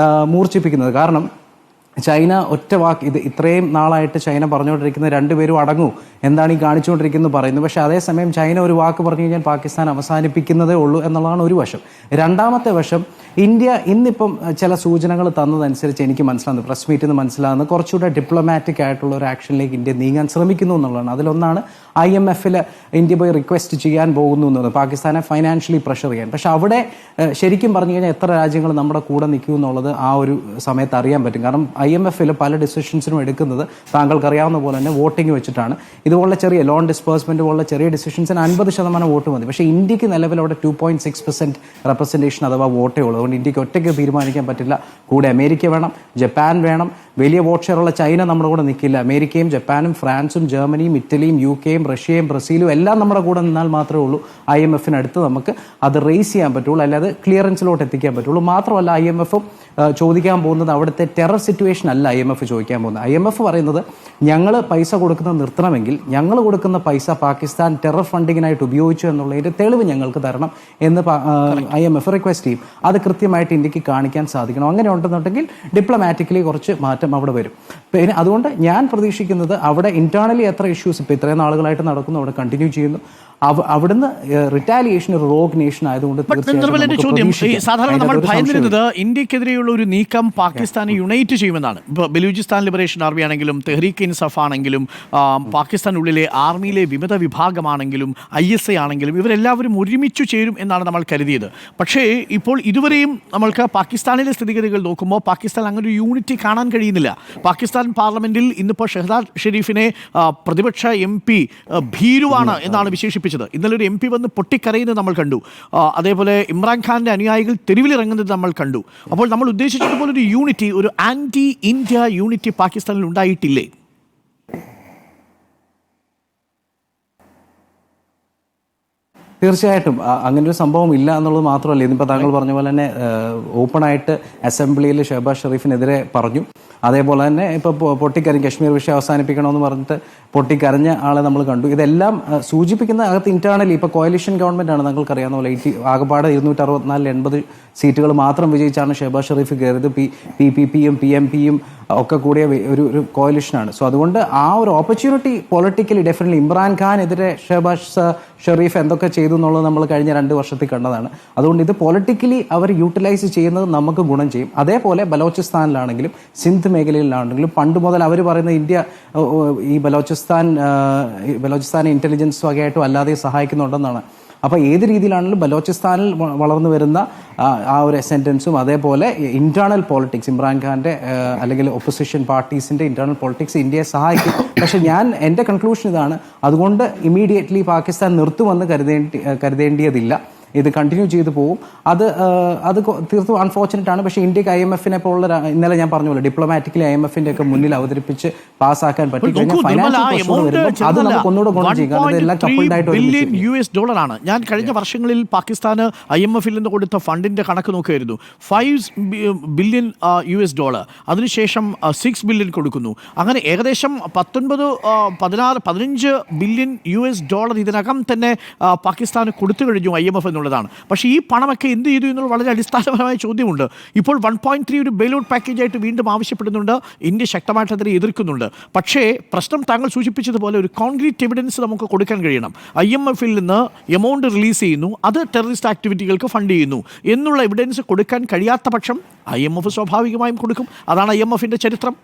മൂർച്ഛിപ്പിക്കുന്നത്. കാരണം ചൈന ഒറ്റ വാക്ക്, ഇത് ഇത്രയും നാളായിട്ട് ചൈന പറഞ്ഞുകൊണ്ടിരിക്കുന്ന 2 പേരും അടങ്ങൂ, എന്താണ് ഈ കാണിച്ചുകൊണ്ടിരിക്കുന്നത് പറയുന്നു. പക്ഷേ അതേസമയം ചൈന ഒരു വാക്ക് പറഞ്ഞു കഴിഞ്ഞാൽ പാകിസ്ഥാൻ അവസാനിപ്പിക്കുന്നതേ ഉള്ളൂ എന്നുള്ളതാണ് ഒരു വശം. രണ്ടാമത്തെ വശം, ഇന്ത്യ ഇന്നിപ്പം ചില സൂചനകൾ തന്നതനുസരിച്ച് എനിക്ക് മനസ്സിലാകുന്നത്, പ്രസ് മീറ്റിൽ നിന്ന് മനസ്സിലാകുന്നത്, കുറച്ചുകൂടെ ഡിപ്ലോമാറ്റിക് ആയിട്ടുള്ള ഒരു ആക്ഷനിലേക്ക് ഇന്ത്യ നീങ്ങാൻ ശ്രമിക്കുന്നു എന്നുള്ളതാണ്. അതിലൊന്നാണ് IMF-ൽ ഇന്ത്യ പോയി റിക്വസ്റ്റ് ചെയ്യാൻ പോകുന്നു എന്നുള്ളത്, പാകിസ്ഥാനെ ഫൈനാൻഷ്യലി പ്രഷർ ചെയ്യാൻ. പക്ഷെ അവിടെ ശരിക്കും പറഞ്ഞു കഴിഞ്ഞാൽ എത്ര രാജ്യങ്ങൾ നമ്മുടെ കൂടെ നിൽക്കും എന്നുള്ളത് ആ ഒരു സമയത്ത് അറിയാൻ പറ്റും. കാരണം IMF-ൽ പല ഡിസിഷൻസിനും എടുക്കുന്നത് താങ്കൾക്കറിയാവുന്ന പോലെ തന്നെ വോട്ടിംഗ് വെച്ചിട്ടാണ്. ഇതുപോലുള്ള ചെറിയ ലോൺ ഡിസ്പേഴ്സ്മെന്റ് പോലുള്ള ചെറിയ ഡിസിഷൻസിന് 50% വോട്ട് മതി. പക്ഷേ ഇന്ത്യക്ക് നിലവിൽ അവിടെ 2.6% റെപ്രസെൻറ്റേഷൻ അഥവാ വോട്ടേ ഉള്ളൂ. അതുകൊണ്ട് ഇന്ത്യക്ക് ഒറ്റയ്ക്ക് തീരുമാനിക്കാൻ പറ്റില്ല. കൂടെ അമേരിക്ക വേണം, ജപ്പാൻ വേണം, വലിയ വോട്ട് ഷെയറുള്ള ചൈന നമ്മുടെ കൂടെ നിൽക്കില്ല. അമേരിക്കയും ജപ്പാനും ഫ്രാൻസും ജർമ്മനിയും ഇറ്റലിയും UK-യും റഷ്യയും ബ്രസീലും എല്ലാം നമ്മുടെ കൂടെ നിന്നാൽ മാത്രമേ ഉള്ളൂ IMF-നടുത്ത് നമുക്ക് അത് റേസ് ചെയ്യാൻ പറ്റുള്ളൂ, അല്ലാതെ ക്ലിയറൻസിലോട്ട് എത്തിക്കാൻ പറ്റുള്ളൂ. മാത്രമല്ല IMF-ഉം ചോദിക്കാൻ പോകുന്നത് അവിടുത്തെ ടെറർ സിറ്റുവേഷൻ അല്ല. IMF ചോദിക്കാൻ പോകുന്നത്, IMF പറയുന്നത് ഞങ്ങൾ പൈസ കൊടുക്കുന്നത് നിർത്തണമെങ്കിൽ ഞങ്ങൾ കൊടുക്കുന്ന പൈസ പാകിസ്ഥാൻ ടെറർ ഫണ്ടിങ്ങിനായിട്ട് ഉപയോഗിച്ചു എന്നുള്ളതിൻ്റെ തെളിവ് ഞങ്ങൾക്ക് തരണം എന്ന് IMF റിക്വസ്റ്റ് ചെയ്യും. അത് കൃത്യമായിട്ട് ഇന്ത്യക്ക് കാണിക്കാൻ സാധിക്കണം. അങ്ങനെ ഉണ്ടെന്നുണ്ടെങ്കിൽ ഡിപ്ലോമാറ്റിക്കലി കുറച്ച് മാറ്റം അവിടെ വരും. പിന്നെ അതുകൊണ്ട് ഞാൻ പ്രതീക്ഷിക്കുന്നത് അവിടെ ഇന്റേണലി എത്ര ഇഷ്യൂസ് ഇപ്പോൾ ഇത്രയും നാളുകളായിട്ട് നടക്കുന്നു, അവിടെ കണ്ടിന്യൂ ചെയ്യുന്നു. അവിടുന്ന് റിറ്റാലിയേഷൻ ഒരു റോഗ് നേഷൻ ആയതുകൊണ്ട് ചോദ്യം, സാധാരണ നമ്മൾ ഭയന്നിരുന്നത് ഇന്ത്യക്കെതിരെയുള്ള ഒരു നീക്കം പാകിസ്ഥാനെ യുണൈറ്റ് ചെയ്യുമെന്നാണ്. ഇപ്പോൾ ബലൂചിസ്ഥാൻ ലിബറേഷൻ ആർമി ആണെങ്കിലും തെഹ്രീക്ക് ഇൻസഫ് ആണെങ്കിലും പാകിസ്ഥാനുള്ളിലെ ആർമിയിലെ വിമത വിഭാഗമാണെങ്കിലും ISI ആണെങ്കിലും ഇവരെല്ലാവരും ഒരുമിച്ചു ചേരും എന്നാണ് നമ്മൾ കരുതിയത്. പക്ഷേ ഇപ്പോൾ ഇതുവരെയും നമ്മൾക്ക് പാകിസ്ഥാനിലെ സ്ഥിതിഗതികൾ നോക്കുമ്പോൾ പാകിസ്ഥാൻ അങ്ങനെ ഒരു യൂണിറ്റി കാണാൻ കഴിയുന്നില്ല. പാകിസ്ഥാൻ പാർലമെന്റിൽ ഇന്നിപ്പോൾ ഷെഹ്സാദ് ഷെരീഫിനെ പ്രതിപക്ഷ MP ഭീരുവാണ് എന്നാണ് വിശേഷിപ്പിച്ചത്. ഇന്നലെ ഒരു MP വന്ന് പൊട്ടിക്കരയുന്നത് നമ്മൾ കണ്ടു. അതേപോലെ ഇമ്രാൻഖാന്റെ അനുയായികൾ തെരുവിലിറങ്ങുന്നത് നമ്മൾ കണ്ടു. അപ്പോൾ നമ്മൾ ഉദ്ദേശിച്ചതുപോലെ ഒരു യൂണിറ്റി, ഒരു ആന്റി ഇന്ത്യ യൂണിറ്റി പാകിസ്ഥാനിൽ ഉണ്ടായിട്ടില്ലേ? തീർച്ചയായിട്ടും അങ്ങനെ ഒരു സംഭവം ഇല്ല എന്നുള്ളത് മാത്രമല്ല, ഇന്നിപ്പോൾ താങ്കൾ പറഞ്ഞ പോലെ തന്നെ ഓപ്പണായിട്ട് അസംബ്ലിയിൽ ഷഹബാസ് ഷെരീഫിനെതിരെ പറഞ്ഞു. അതേപോലെ തന്നെ ഇപ്പോൾ പൊട്ടിക്കരഞ്ഞ് കശ്മീർ വിഷയം അവസാനിപ്പിക്കണമെന്ന് പറഞ്ഞിട്ട് പൊട്ടിക്കരഞ്ഞ ആളെ നമ്മൾ കണ്ടു. ഇതെല്ലാം സൂചിപ്പിക്കുന്ന അകത്ത് ഇന്റേണലി ഇപ്പോൾ കോalition ഗവൺമെന്റ് ആണ്, താങ്കൾക്കറിയാവുന്ന പോലെ ആകെപ്പാട് 264-80 സീറ്റുകൾ മാത്രം വിജയിച്ചാണ് ഷഹബാസ് ഷെരീഫ് കയറിയത്. PPP-യും PMP-യും ഒക്കെ കൂടിയ ഒരു കോalitionാണ്. സോ അതുകൊണ്ട് ആ ഒരു ഓപ്പർച്യൂണിറ്റി പൊളിറ്റിക്കലി ഡെഫിനറ്റ്ലി ഇമ്രാൻഖാനെതിരെ ഷഹബാസ് ഷെരീഫ് എന്തൊക്കെ ചെയ്തു എന്നുള്ളത് നമ്മൾ കഴിഞ്ഞ 2 വർഷത്തിൽ കണ്ടതാണ്. അതുകൊണ്ട് ഇത് പൊളിറ്റിക്കലി അവർ യൂട്ടിലൈസ് ചെയ്യുന്നത് നമുക്ക് ഗുണം ചെയ്യും. അതേപോലെ ബലോചിസ്ഥാനിലാണെങ്കിലും സിന്ധ് മേഖലയിലാണെങ്കിലും പണ്ട് മുതൽ അവർ പറയുന്ന ഇന്ത്യ ഈ ബലോചിസ്ഥാനെ ഇന്റലിജൻസ് വകയായിട്ടും അല്ലാതെ സഹായിക്കുന്നുണ്ടെന്നാണ്. അപ്പോൾ ഏത് രീതിയിലാണെങ്കിലും ബലോചിസ്ഥാനിൽ വളർന്നു വരുന്ന ആ ഒരു സെന്റൻസും അതേപോലെ ഇന്റേണൽ പോളിറ്റിക്സ് ഇമ്രാൻഖാന്റെ അല്ലെങ്കിൽ ഒപ്പോസിഷൻ പാർട്ടീസിന്റെ ഇന്റേണൽ പോളിറ്റിക്സ് ഇന്ത്യയെ സഹായിക്കും. പക്ഷെ എൻ്റെ കൺക്ലൂഷൻ ഇതാണ്, അതുകൊണ്ട് ഇമ്മീഡിയറ്റ്ലി പാകിസ്ഥാൻ നിർത്തുമെന്ന് കരുതേണ്ടിയതില്ല. ഇത് കണ്ടിന്യൂ ചെയ്തു പോകും. അത് തീർത്തും അൺഫോർച്ചുനേറ്റ് ആണ്. പക്ഷേ ഇന്ത്യക്ക് IMF-നെ പോലുള്ള ഇന്നലെ ഞാൻ പറഞ്ഞ പോലെ ഡിപ്ലോമാറ്റിക്കലി IMF-ന്റെ ഒക്കെ മുന്നിൽ അവതരിപ്പിച്ച് പാസ്സാക്കാൻ പറ്റി കഴിഞ്ഞാൽ അത് നമുക്ക് ഒന്നുകൂടെ ഗുണം ചെയ്യും. കാരണം ഇതെല്ലാം കപ്പിൾഡ് ആയിട്ട് $1 ഞാൻ കഴിഞ്ഞ വർഷങ്ങളിൽ പാകിസ്ഥാന് IMF-ൽ നിന്ന് കൊടുത്ത ഫണ്ടിന്റെ കണക്ക് നോക്കുകയായിരുന്നു. $5 ബില്യൺ. അതിനുശേഷം $6 ബില്യൺ കൊടുക്കുന്നു. അങ്ങനെ ഏകദേശം $15 ബില്യൺ ഇതിനകം തന്നെ പാകിസ്ഥാന് കൊടുത്തു കഴിഞ്ഞു IMF എന്നുള്ളതാണ്. പക്ഷേ ഈ പണമൊക്കെ എന്ത് ചെയ്തു എന്നുള്ള വളരെ അടിസ്ഥാനപരമായ ചോദ്യമുണ്ട്. ഇപ്പോൾ 1.3 ഒരു ബെയിൽഔട്ട് പാക്കേജായിട്ട് വീണ്ടും ആവശ്യപ്പെടുന്നുണ്ട്. ഇന്ത്യ ശക്തമായിട്ട് അതിനെ എതിർക്കുന്നുണ്ട്. പക്ഷേ പ്രശ്നം താങ്കൾ സൂചിപ്പിച്ചതുപോലെ ഒരു കോൺക്രീറ്റ് എവിഡൻസ് നമുക്ക് കൊടുക്കാൻ കഴിയണം. IMF-ൽ നിന്ന് എമൗണ്ട് റിലീസ് ചെയ്യുന്നു, അത് ടെററിസ്റ്റ് ആക്ടിവിറ്റികൾക്ക് ഫണ്ട് ചെയ്യുന്നു എന്നുള്ള എവിഡൻസ് കൊടുക്കാൻ കഴിയാത്ത പക്ഷം IMF സ്വാഭാവികമായും കൊടുക്കും. അതാണ് IMF-ന്റെ ചരിത്രം.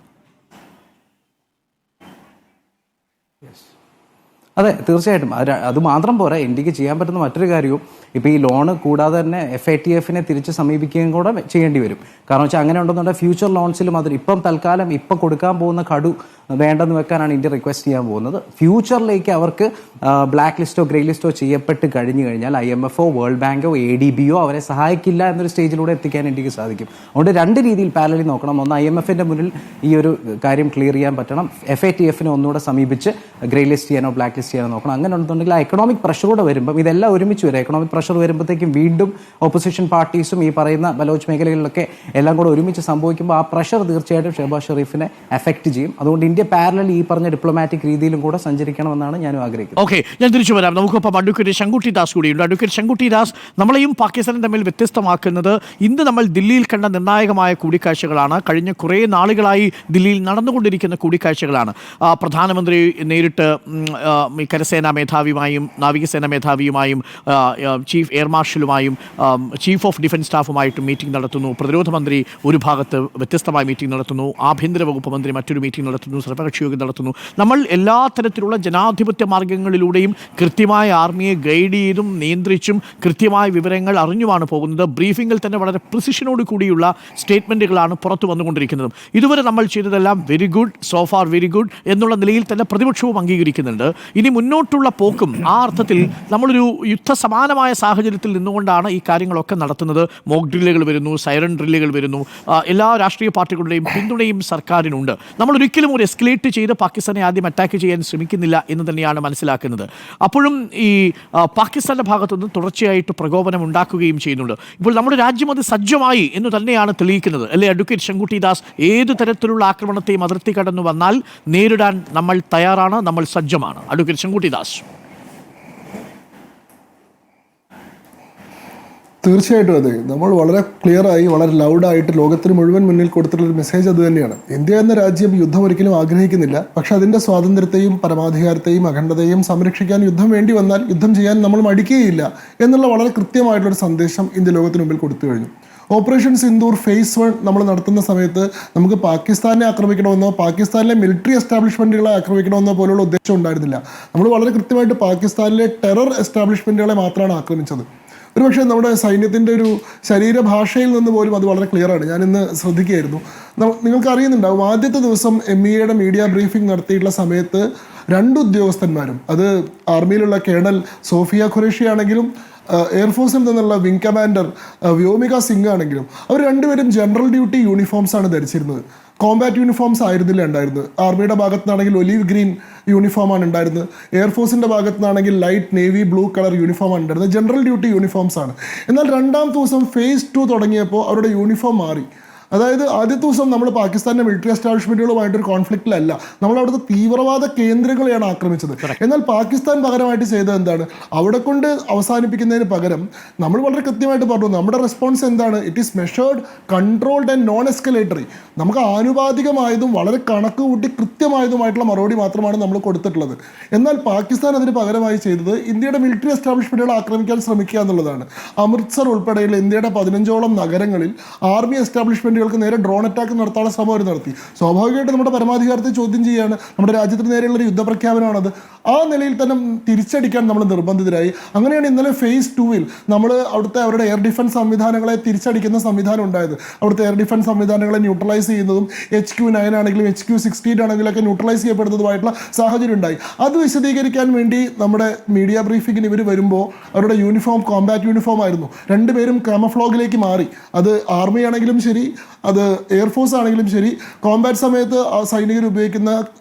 അതെ, തീർച്ചയായിട്ടും. അത് മാത്രം പോരാ, ഇന്ത്യക്ക് ചെയ്യാൻ പറ്റുന്ന മറ്റൊരു കാര്യവും ഇപ്പോൾ ഈ ലോണ് കൂടാതെ തന്നെ FATF-നെ തിരിച്ച് സമീപിക്കുകയും കൂടെ ചെയ്യേണ്ടി വരും. കാരണം വെച്ചാൽ അങ്ങനെ ഉണ്ടെന്നുണ്ടെങ്കിൽ ഫ്യൂച്ചർ ലോൺസിലും അതിൽ തൽക്കാലം കൊടുക്കാൻ പോകുന്ന കടു വേണ്ടെന്ന് വെക്കാനാണ് ഇന്ത്യ റിക്വസ്റ്റ് ചെയ്യാൻ പോകുന്നത്. ഫ്യൂച്ചറിലേക്ക് അവർക്ക് ബ്ലാക്ക് ലിസ്റ്റോ ഗ്രേ ലിസ്റ്റോ ചെയ്യപ്പെട്ട് കഴിഞ്ഞു കഴിഞ്ഞാൽ IMF-ഓ വേൾഡ് ബാങ്കോ ADB-യോ അവരെ സഹായിക്കില്ല എന്നൊരു സ്റ്റേജിലൂടെ എത്തിക്കാൻ ഇന്ത്യക്ക് സാധിക്കും. അതുകൊണ്ട് 2 രീതിയിൽ പാരലലി നോക്കണം. ഒന്ന്, IMF-ന്റെ മുന്നിൽ ഈ ഒരു കാര്യം ക്ലിയർ ചെയ്യാൻ പറ്റണം. FATF-നെ ഒന്നുകൂടെ സമീപിച്ച് ഗ്രേ ലിസ്റ്റ് ചെയ്യാനോ ബ്ലാക്ക് ലിസ്റ്റ് ചെയ്യാനോ നോക്കണം. അങ്ങനെ ഉണ്ടെന്നുണ്ടെങ്കിൽ എക്കണോമിക് പ്രഷറൂടെ വരുമ്പം ഇതെല്ലാം ഒരുമിച്ച് വരും. എക്കണോമിക് പ്രഷർ വരുമ്പോഴത്തേക്കും വീണ്ടും ഓപ്പോസിഷൻ പാർട്ടീസും ഈ പറയുന്ന ബലോച്ച് മേഖലകളിലൊക്കെ എല്ലാം കൂടെ ഒരുമിച്ച് സംഭവിക്കുമ്പോൾ ആ പ്രഷർ തീർച്ചയായിട്ടും ഷഹബാസ് ഷെരീഫിനെ എഫക്ട് ചെയ്യും. അതുകൊണ്ട് ഇന്ത്യ പാരലൽ ഈ പറഞ്ഞ ഡിപ്ലോമാറ്റിക് രീതിയിലും കൂടെ സഞ്ചരിക്കണമെന്നാണ് ഞാനും ആഗ്രഹിക്കുന്നത്. ഓക്കെ, ഞാൻ തിരിച്ചു വരാം. നമുക്കിപ്പം അഡ്വക്കേറ്റ് ശങ്കുട്ടി ദാസ് കൂടിയുണ്ട്. അഡ്വക്കേറ്റ് ശങ്കുട്ടി ദാസ്, നമ്മളെയും പാകിസ്ഥാനും തമ്മിൽ വ്യത്യസ്തമാക്കുന്നത് ഇന്ന് നമ്മൾ ദില്ലിയിൽ കണ്ട നിർണായകമായ കൂടിക്കാഴ്ചകളാണ്. കഴിഞ്ഞ കുറേ നാളുകളായി ദില്ലിയിൽ നടന്നുകൊണ്ടിരിക്കുന്ന കൂടിക്കാഴ്ചകളാണ്. പ്രധാനമന്ത്രി നേരിട്ട് കരസേനാ മേധാവിയുമായും നാവികസേനാ മേധാവിയുമായും ചീഫ് എയർ മാർഷലുമായും ചീഫ് ഓഫ് ഡിഫൻസ് സ്റ്റാഫുമായിട്ടും മീറ്റിംഗ് നടത്തുന്നു. പ്രതിരോധ മന്ത്രി ഒരു ഭാഗത്ത് വ്യത്യസ്തമായ മീറ്റിംഗ് നടത്തുന്നു. ആഭ്യന്തര വകുപ്പ് മന്ത്രി മറ്റൊരു മീറ്റിംഗ് നടത്തുന്നു. സർവകക്ഷി യോഗം നടത്തുന്നു. നമ്മൾ എല്ലാ തരത്തിലുള്ള ജനാധിപത്യ മാർഗങ്ങളിലൂടെയും കൃത്യമായ ആർമിയെ ഗൈഡ് ചെയ്തും നിയന്ത്രിച്ചും കൃത്യമായ വിവരങ്ങൾ അറിഞ്ഞുമാണ് പോകുന്നത്. ബ്രീഫിങ്ങിൽ തന്നെ വളരെ പ്രിസിഷനോട് കൂടിയുള്ള സ്റ്റേറ്റ്മെൻറ്റുകളാണ് പുറത്തു വന്നുകൊണ്ടിരിക്കുന്നത്. ഇതുവരെ നമ്മൾ ചെയ്തതെല്ലാം very good, so far very good എന്നുള്ള നിലയിൽ തന്നെ പ്രതിപക്ഷവും അംഗീകരിക്കുന്നുണ്ട്. ഇനി മുന്നോട്ടുള്ള പോക്കും ആ അർത്ഥത്തിൽ നമ്മളൊരു യുദ്ധസമാനമായ സാഹചര്യത്തിൽ നിന്നുകൊണ്ടാണ് ഈ കാര്യങ്ങളൊക്കെ നടത്തുന്നത്. മോക്ക് ഡ്രില്ലുകൾ വരുന്നു, സൈറൺ ഡ്രില്ലുകൾ വരുന്നു, എല്ലാ രാഷ്ട്രീയ പാർട്ടികളുടെയും പിന്തുണയും സർക്കാരിനുണ്ട്. നമ്മൾ ഒരിക്കലും ഒരു എസ്കലേറ്റ് ചെയ്ത് പാകിസ്ഥാനെ ആദ്യം അറ്റാക്ക് ചെയ്യാൻ ശ്രമിക്കുന്നില്ല എന്ന് തന്നെയാണ് മനസ്സിലാക്കുന്നത്. അപ്പോഴും ഈ പാകിസ്ഥാൻ്റെ ഭാഗത്തുനിന്ന് തുടർച്ചയായിട്ട് പ്രകോപനം ഉണ്ടാക്കുകയും ചെയ്യുന്നുണ്ട്. ഇപ്പോൾ നമ്മുടെ രാജ്യം അത് സജ്ജമായി എന്ന് തന്നെയാണ് തെളിയിക്കുന്നത്, അല്ലേ അഡ്വക്കേറ്റ് ശങ്കുട്ടി ദാസ്? ഏത് തരത്തിലുള്ള ആക്രമണത്തെയും അതിർത്തി കടന്നു വന്നാൽ നേരിടാൻ നമ്മൾ തയ്യാറാണ്, നമ്മൾ സജ്ജമാണ്. അഡ്വക്കേറ്റ് ശങ്കുട്ടി ദാസ്. തീർച്ചയായിട്ടും അതെ. നമ്മൾ വളരെ ക്ലിയറായി വളരെ ലൗഡായിട്ട് ലോകത്തിന് മുഴുവൻ മുന്നിൽ കൊടുത്തിട്ടുള്ളൊരു മെസ്സേജ് അത് തന്നെയാണ്. ഇന്ത്യ എന്ന രാജ്യം യുദ്ധം ഒരിക്കലും ആഗ്രഹിക്കുന്നില്ല. പക്ഷെ അതിൻ്റെ സ്വാതന്ത്ര്യത്തെയും പരമാധികാരത്തെയും അഖണ്ഡതയും സംരക്ഷിക്കാൻ യുദ്ധം വേണ്ടി വന്നാൽ യുദ്ധം ചെയ്യാൻ നമ്മൾ മടിക്കുകയില്ല എന്നുള്ള വളരെ കൃത്യമായിട്ടുള്ളൊരു സന്ദേശം ഇന്ത്യ ലോകത്തിന് മുമ്പിൽ കൊടുത്തു കഴിഞ്ഞു. ഓപ്പറേഷൻ സിന്ദൂർ ഫേസ് 1 നമ്മൾ നടത്തുന്ന സമയത്ത് നമുക്ക് പാകിസ്ഥാനെ ആക്രമിക്കണമെന്നോ പാകിസ്ഥാനിലെ മിലിറ്ററി എസ്റ്റാബ്ലിഷ്മെൻറ്റുകളെ ആക്രമിക്കണമെന്നോ പോലുള്ള ഉദ്ദേശം ഉണ്ടായിരുന്നില്ല. നമ്മൾ വളരെ കൃത്യമായിട്ട് പാകിസ്ഥാനിലെ ടെറർ എസ്റ്റാബ്ലിഷ്മെൻറ്റുകളെ മാത്രമാണ് ആക്രമിച്ചത്. ഒരുപക്ഷെ നമ്മുടെ സൈന്യത്തിൻ്റെ ഒരു ശരീരഭാഷയിൽ നിന്ന് പോലും അത് വളരെ ക്ലിയറാണ്. ഞാനിന്ന് ശ്രദ്ധിക്കുകയായിരുന്നു. നിങ്ങൾക്ക് അറിയുന്നുണ്ടാവും, ആദ്യത്തെ ദിവസം MEAയുടെ മീഡിയ ബ്രീഫിംഗ് നടത്തിയിട്ടുള്ള സമയത്ത് 2 ഉദ്യോഗസ്ഥന്മാരും, അത് ആർമിയിലുള്ള കേണൽ സോഫിയ ഖുറേഷി ആണെങ്കിലും എയർഫോഴ്സിൽ നിന്നുള്ള വിംഗ് കമാൻഡർ വ്യോമിക സിംഗ് ആണെങ്കിലും അവർ രണ്ടുപേരും ജനറൽ ഡ്യൂട്ടി യൂണിഫോംസാണ് ധരിച്ചിരുന്നത്. കോമ്പാറ്റ് യൂണിഫോംസ് ആയിരുന്നില്ല ഉണ്ടായിരുന്നത്. ആർമിയുടെ ഭാഗത്തുനിന്നാണെങ്കിൽ ഒലീവ് ഗ്രീൻ യൂണിഫോമാണ് ഉണ്ടായിരുന്നത്. എയർഫോഴ്സിൻ്റെ ഭാഗത്തുനിന്നാണെങ്കിൽ ലൈറ്റ് നേവി ബ്ലൂ കളർ യൂണിഫോമാണ് ഉണ്ടായിരുന്നത്. ജനറൽ ഡ്യൂട്ടി യൂണിഫോംസ് ആണ്. എന്നാൽ 2ാം ദിവസം ഫേസ് 2 തുടങ്ങിയപ്പോൾ അവരുടെ യൂണിഫോം മാറി. അതായത് ആദ്യത്തെ ദിവസം നമ്മൾ പാകിസ്ഥാൻ്റെ മിലിറ്ററി എസ്റ്റാബ്ലിഷ്മെൻറ്റുകളുമായിട്ടൊരു കോൺഫ്ലിക്റ്റിലല്ല, നമ്മൾ അവിടുത്തെ തീവ്രവാദ കേന്ദ്രങ്ങളെയാണ് ആക്രമിച്ചത്. എന്നാൽ പാകിസ്ഥാൻ പകരമായിട്ട് ചെയ്തത് എന്താണ്? അവിടെ കൊണ്ട് അവസാനിപ്പിക്കുന്നതിന് പകരം നമ്മൾ വളരെ കൃത്യമായിട്ട് പറഞ്ഞു, നമ്മുടെ റെസ്പോൺസ് എന്താണ്? It is measured, controlled and non escalatory. നമുക്ക് ആനുപാതികമായതും വളരെ കണക്ക് കൂട്ടി കൃത്യമായതുമായിട്ടുള്ള മറുപടി മാത്രമാണ് നമ്മൾ കൊടുത്തിട്ടുള്ളത്. എന്നാൽ പാകിസ്ഥാൻ അതിന് പകരമായി ചെയ്തത് ഇന്ത്യയുടെ മിലിറ്ററി എസ്റ്റാബ്ലിഷ്മെൻറ്റുകൾ ആക്രമിക്കാൻ ശ്രമിക്കുക എന്നുള്ളതാണ്. അമൃത്സർ ഉൾപ്പെടെയുള്ള ഇന്ത്യയുടെ 15ഓളം നഗരങ്ങളിൽ ആർമി എസ്റ്റാബ്ലിഷ്മെൻറ്റുകൾ നേരെ ഡ്രോൺ അറ്റാക്ക് നടത്താനുള്ള ശ്രമം അവർ നടത്തി. സ്വാഭാവികമായിട്ട് നമ്മുടെ പരമാധികാരത്തെ ചോദ്യം ചെയ്യുകയാണ്. നമ്മുടെ രാജ്യത്തിന് നേരെയുള്ളൊരു യുദ്ധപ്രഖ്യാപനമാണത്. ആ നിലയിൽ തന്നെ തിരിച്ചടിക്കാൻ നമ്മൾ നിർബന്ധിതരായി. അങ്ങനെയാണ് ഇന്നലെ ഫേസ് 2 നമ്മൾ അവിടുത്തെ അവരുടെ എയർ ഡിഫൻസ് സംവിധാനങ്ങളെ തിരിച്ചടിക്കുന്ന സംവിധാനം ഉണ്ടായത്. അവിടുത്തെ എയർ ഡിഫൻസ് സംവിധാനങ്ങളെ ന്യൂട്രലൈസ് ചെയ്യുന്നതും HQ-9 ആണെങ്കിലും HQ-16 ആണെങ്കിലൊക്കെ ന്യൂട്രലൈസ് ചെയ്യപ്പെടുന്നതുമായിട്ടുള്ള സാഹചര്യം ഉണ്ടായി. അത് വിശദീകരിക്കാൻ വേണ്ടി നമ്മുടെ മീഡിയ ബ്രീഫിങ്ങിന് ഇവർ വരുമ്പോൾ അവരുടെ യൂണിഫോം കോമ്പാറ്റ് യൂണിഫോം ആയിരുന്നു. രണ്ടുപേരും കാമഫ്ലോഗിലേക്ക് മാറി. അത് ആർമി ആണെങ്കിലും ശരി, അത് എയർഫോഴ്സ് ആണെങ്കിലും ശരി, കോമ്പാറ്റ് സമയത്ത് സൈനികർ ഉപയോഗിക്കുന്ന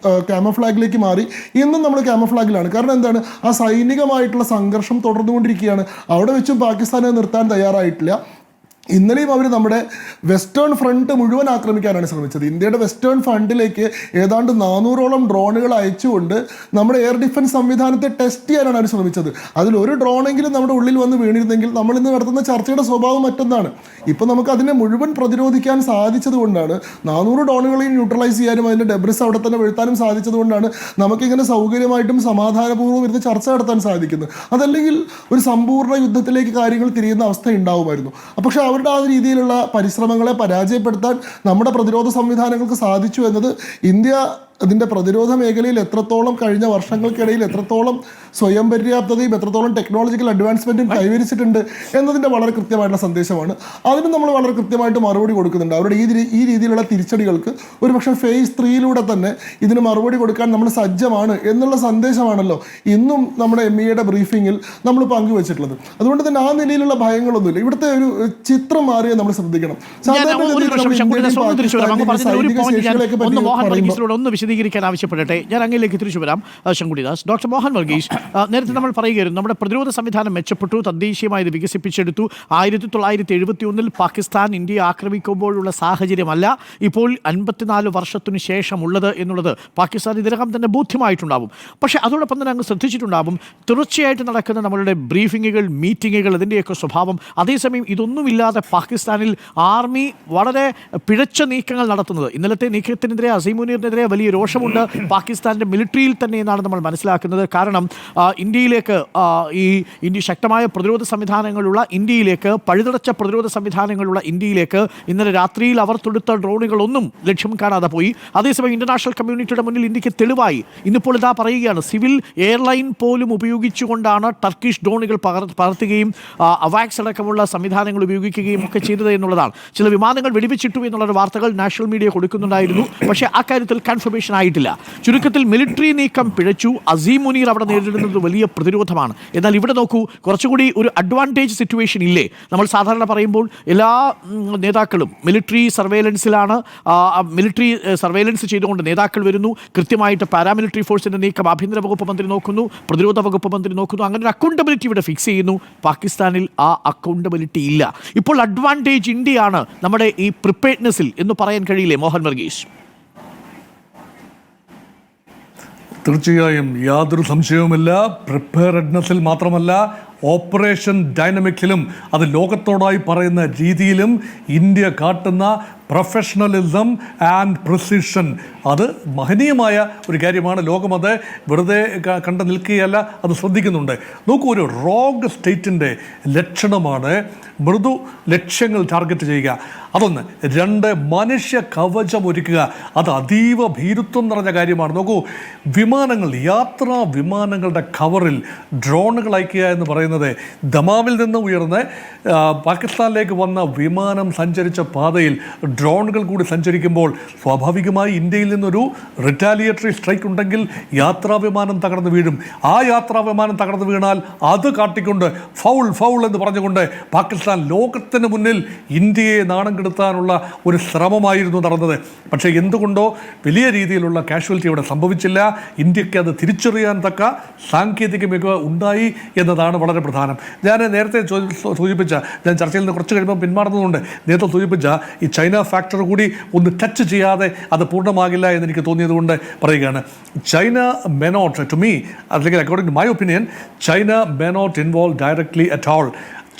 ക്യാമഫ്ലാഗിലേക്ക് മാറി. ഇന്നും നമ്മൾ ക്യാമഫ്ലാഗിലാണ്. കാരണം എന്താണ്? ആ സൈനികമായിട്ടുള്ള സംഘർഷം തുടർന്നുകൊണ്ടിരിക്കുകയാണ്. അവിടെ വെച്ചും പാകിസ്ഥാനെ നിർത്താൻ തയ്യാറായിട്ടില്ല. ഇന്നലെയും അവർ നമ്മുടെ വെസ്റ്റേൺ ഫ്രണ്ട് മുഴുവൻ ആക്രമിക്കാനാണ് ശ്രമിച്ചത്. ഇന്ത്യയുടെ വെസ്റ്റേൺ ഫ്രണ്ടിലേക്ക് ഏതാണ്ട് 400ഓളം ഡ്രോണുകൾ അയച്ചുകൊണ്ട് നമ്മുടെ എയർ ഡിഫൻസ് സംവിധാനത്തെ ടെസ്റ്റ് ചെയ്യാനാണ് അവർ ശ്രമിച്ചത്. അതിലൊരു ഡ്രോണെങ്കിലും നമ്മുടെ ഉള്ളിൽ വന്ന് വീണിരുന്നെങ്കിൽ നമ്മൾ ഇന്ന് നടത്തുന്ന ചർച്ചയുടെ സ്വഭാവം മറ്റൊന്നാണ്. ഇപ്പം നമുക്ക് അതിനെ മുഴുവൻ പ്രതിരോധിക്കാൻ സാധിച്ചത് കൊണ്ടാണ്, 400 ഡ്രോണുകളെയും ന്യൂട്രലൈസ് ചെയ്യാനും അതിൻ്റെ ഡെബ്രിസ് അവിടെ തന്നെ വീഴ്ത്താനും സാധിച്ചത് കൊണ്ടാണ് നമുക്കിങ്ങനെ സൗകര്യമായിട്ടും സമാധാനപൂർവ്വം ഇരുന്ന് ചർച്ച നടത്താൻ സാധിക്കുന്നത്. അതല്ലെങ്കിൽ ഒരു സമ്പൂർണ്ണ യുദ്ധത്തിലേക്ക് കാര്യങ്ങൾ തിരിയുന്ന അവസ്ഥ ഉണ്ടാവുമായിരുന്നു. പക്ഷേ അവരുടെ ആ രീതിയിലുള്ള പരിശ്രമങ്ങളെ പരാജയപ്പെടുത്താൻ നമ്മുടെ പ്രതിരോധ സംവിധാനങ്ങൾക്ക് സാധിച്ചു എന്നത് ഇന്ത്യ അതിൻ്റെ പ്രതിരോധ മേഖലയിൽ എത്രത്തോളം കഴിഞ്ഞ വർഷങ്ങൾക്കിടയിൽ എത്രത്തോളം സ്വയം പര്യാപ്തതയും എത്രത്തോളം ടെക്നോളജിക്കൽ അഡ്വാൻസ്മെൻറ്റും കൈവരിച്ചിട്ടുണ്ട് എന്നതിൻ്റെ വളരെ കൃത്യമായിട്ടുള്ള സന്ദേശമാണ്. അതിന് നമ്മൾ വളരെ കൃത്യമായിട്ട് മറുപടി കൊടുക്കുന്നുണ്ട്. അവരുടെ ഈ രീതിയിലുള്ള തിരിച്ചടികൾക്ക് ഒരുപക്ഷെ ഫേസ് 3 തന്നെ ഇതിന് മറുപടി കൊടുക്കാൻ നമ്മൾ സജ്ജമാണ് എന്നുള്ള സന്ദേശമാണല്ലോ ഇന്നും നമ്മുടെ MEAയുടെ ബ്രീഫിങ്ങിൽ നമ്മൾ പങ്കുവച്ചിട്ടുള്ളത്. അതുകൊണ്ട് തന്നെ ആ നിലയിലുള്ള ഭയങ്ങളൊന്നുമില്ല. ഇവിടുത്തെ ഒരു ചിത്രം മാറിയാൽ നമ്മൾ ശ്രദ്ധിക്കണം. വിശദീകരിക്കാൻ ആവശ്യപ്പെടട്ടെ. ഞാൻ അങ്ങയിലേക്ക് തിരിച്ചു വരാം. ശങ്കുടിദാസ്, ഡോക്ടർ മോഹൻ വർഗീസ്, നേരത്തെ നമ്മൾ പറയുകയായിരുന്നു നമ്മുടെ പ്രതിരോധ സംവിധാനം മെച്ചപ്പെട്ടു, തദ്ദേശീയമായി ഇത് വികസിപ്പിച്ചെടുത്തു. 1971 പാകിസ്ഥാൻ ഇന്ത്യയെ ആക്രമിക്കുമ്പോഴുള്ള സാഹചര്യമല്ല ഇപ്പോൾ 54 വർഷത്തിനു ശേഷമുള്ളത് എന്നുള്ളത് പാകിസ്ഥാൻ ഇതിനകം തന്നെ ബോധ്യമായിട്ടുണ്ടാവും. പക്ഷേ അതോടൊപ്പം തന്നെ അങ്ങ് ശ്രദ്ധിച്ചിട്ടുണ്ടാവും തുടർച്ചയായിട്ട് നടക്കുന്ന നമ്മളുടെ ബ്രീഫിങ്ങുകൾ, മീറ്റിങ്ങുകൾ, അതിൻ്റെയൊക്കെ സ്വഭാവം. അതേസമയം ഇതൊന്നുമില്ലാതെ പാകിസ്ഥാനിൽ ആർമി വളരെ പിഴച്ച നീക്കങ്ങൾ നടത്തുന്നത്. ഇന്നലത്തെ നീക്കത്തിനെതിരെ അസീം മുനീറിനെതിരെ വലിയ രോഷമുണ്ട് പാകിസ്ഥാൻ്റെ മിലിറ്ററിയിൽ തന്നെ എന്നാണ് നമ്മൾ മനസ്സിലാക്കുന്നത്. കാരണം ഇന്ത്യയിലേക്ക് ഇന്ത്യ ശക്തമായ പ്രതിരോധ സംവിധാനങ്ങളുള്ള ഇന്ത്യയിലേക്ക്, പഴുതടച്ച പ്രതിരോധ സംവിധാനങ്ങളുള്ള ഇന്ത്യയിലേക്ക് ഇന്നലെ രാത്രിയിൽ അവർ തൊടുത്ത ഡ്രോണുകളൊന്നും ലക്ഷ്യം കാണാതെ പോയി. അതേസമയം ഇന്റർനാഷണൽ കമ്മ്യൂണിറ്റിയുടെ മുന്നിൽ ഇന്ത്യക്ക് തെളിവായി ഇന്നിപ്പോൾ ഇതാ പറയുകയാണ്, സിവിൽ എയർലൈൻ പോലും ഉപയോഗിച്ചുകൊണ്ടാണ് ടർക്കിഷ് ഡ്രോണുകൾ പറത്തുകയും അവാക്സ് അടക്കമുള്ള സംവിധാനങ്ങൾ ഉപയോഗിക്കുകയും ഒക്കെ ചെയ്തത് എന്നുള്ളതാണ്. ചില വിമാനങ്ങൾ വെടിവെച്ചിട്ടു എന്നുള്ള വാർത്തകൾ നാഷണൽ മീഡിയ കൊടുക്കുന്നുണ്ടായിരുന്നു. പക്ഷേ ആ കാര്യത്തിൽ കൺഫർമേഷൻ ആയിട്ടില്ല. ചുരുക്കത്തിൽ മിലിറ്ററി നീക്കം പിഴച്ചു. അസീം മുനീർ അവിടെ നേരിടുന്നത് വലിയ പ്രതിരോധമാണ്. എന്നാൽ ഇവിടെ നോക്കൂ, കുറച്ചുകൂടി ഒരു അഡ്വാൻറ്റേജ് സിറ്റുവേഷൻ ഇല്ലേ? നമ്മൾ സാധാരണ പറയുമ്പോൾ എല്ലാ നേതാക്കളും മിലിറ്ററി സർവേലൻസിലാണ്, മിലിറ്ററി സർവേലൻസ് ചെയ്തുകൊണ്ട് നേതാക്കൾ വരുന്നു. കൃത്യമായിട്ട് പാരാമിലിറ്ററി ഫോഴ്സിൻ്റെ നീക്കം ആഭ്യന്തര വകുപ്പ് മന്ത്രി നോക്കുന്നു, പ്രതിരോധ വകുപ്പ് മന്ത്രി നോക്കുന്നു. അങ്ങനെ ഒരു അക്കൗണ്ടബിലിറ്റി ഇവിടെ ഫിക്സ് ചെയ്യുന്നു. പാകിസ്ഥാനിൽ ആ അക്കൗണ്ടബിലിറ്റി ഇല്ല. ഇപ്പോൾ അഡ്വാൻറ്റേജ് ഇന്ത്യയാണ് നമ്മുടെ ഈ പ്രിപ്പയർഡ്നെസ്സിൽ എന്ന് പറയാൻ കഴിയില്ലേ മോഹൻ വർഗീസ്? തീർച്ചയായും യാതൊരു സംശയവുമില്ല. പ്രിപ്പയർഡ്നെസ്സിൽ മാത്രമല്ല, ഓപ്പറേഷൻ ഡൈനമിക്സിലും അത് ലോകത്തോടായി പറയുന്ന രീതിയിലും ഇന്ത്യ കാട്ടുന്ന പ്രൊഫഷണലിസം ആൻഡ് പ്രിസിഷൻ അത് മഹനീയമായ ഒരു കാര്യമാണ്. ലോകം അത് വെറുതെ കണ്ടു നിൽക്കുകയല്ല, അത് ശ്രദ്ധിക്കുന്നുണ്ട്. നോക്കൂ, ഒരു റോഗ് സ്റ്റേറ്റിൻ്റെ ലക്ഷണമാണ് മൃദു ലക്ഷ്യങ്ങൾ ടാർഗറ്റ് ചെയ്യുക. അതൊന്ന്. രണ്ട്, മനുഷ്യ കവചം ഒരുക്കുക. അത് അതീവ ഭീരുത്വം നിറഞ്ഞ കാര്യമാണ്. നോക്കൂ, വിമാനങ്ങൾ, യാത്രാ വിമാനങ്ങളുടെ കവറിൽ ഡ്രോണുകൾ അയക്കുക എന്ന് പറയുന്നത്, ദമാമിൽ നിന്ന് ഉയർന്ന് പാകിസ്ഥാനിലേക്ക് വന്ന വിമാനം സഞ്ചരിച്ച പാതയിൽ ഡ്രോണുകൾ കൂടി സഞ്ചരിക്കുമ്പോൾ സ്വാഭാവികമായി ഇന്ത്യയിൽ നിന്നൊരു റിറ്റാലിയേറ്ററി സ്ട്രൈക്ക് ഉണ്ടെങ്കിൽ യാത്രാ വിമാനം തകർന്നു വീഴും. ആ യാത്രാ വിമാനം തകർന്നു വീണാൽ അത് കാട്ടിക്കൊണ്ട് ഫൗൾ ഫൗൾ എന്ന് പറഞ്ഞുകൊണ്ട് പാകിസ്ഥാൻ ലോകത്തിന് മുന്നിൽ ഇന്ത്യയെ നാണം കെടുത്താനുള്ള ഒരു ശ്രമമായിരുന്നു നടന്നത്. പക്ഷേ എന്തുകൊണ്ടോ വലിയ രീതിയിലുള്ള കാഷ്വാലിറ്റി അവിടെ സംഭവിച്ചില്ല. ഇന്ത്യക്ക് അത് തിരിച്ചറിയാൻ തക്ക സാങ്കേതിക മികവ് ഉണ്ടായി എന്നതാണ് വളരെ പ്രധാനം. ഞാൻ നേരത്തെ സൂചിപ്പിച്ച, ഞാൻ ചർച്ചയിൽ നിന്ന് കുറച്ച് കഴിയുമ്പോൾ പിന്മാറുന്നതുകൊണ്ട് നേരത്തെ സൂചിപ്പിച്ച ഈ ചൈന ഫാക്ടർ കൂടി ഒന്ന് ടച്ച് ചെയ്യാതെ അത് പൂർണ്ണമാകില്ല എന്നെനിക്ക് തോന്നിയതുകൊണ്ട് പറയുകയാണ്. China may not, to me, അല്ലെങ്കിൽ according to my opinion, China may not involve directly at all.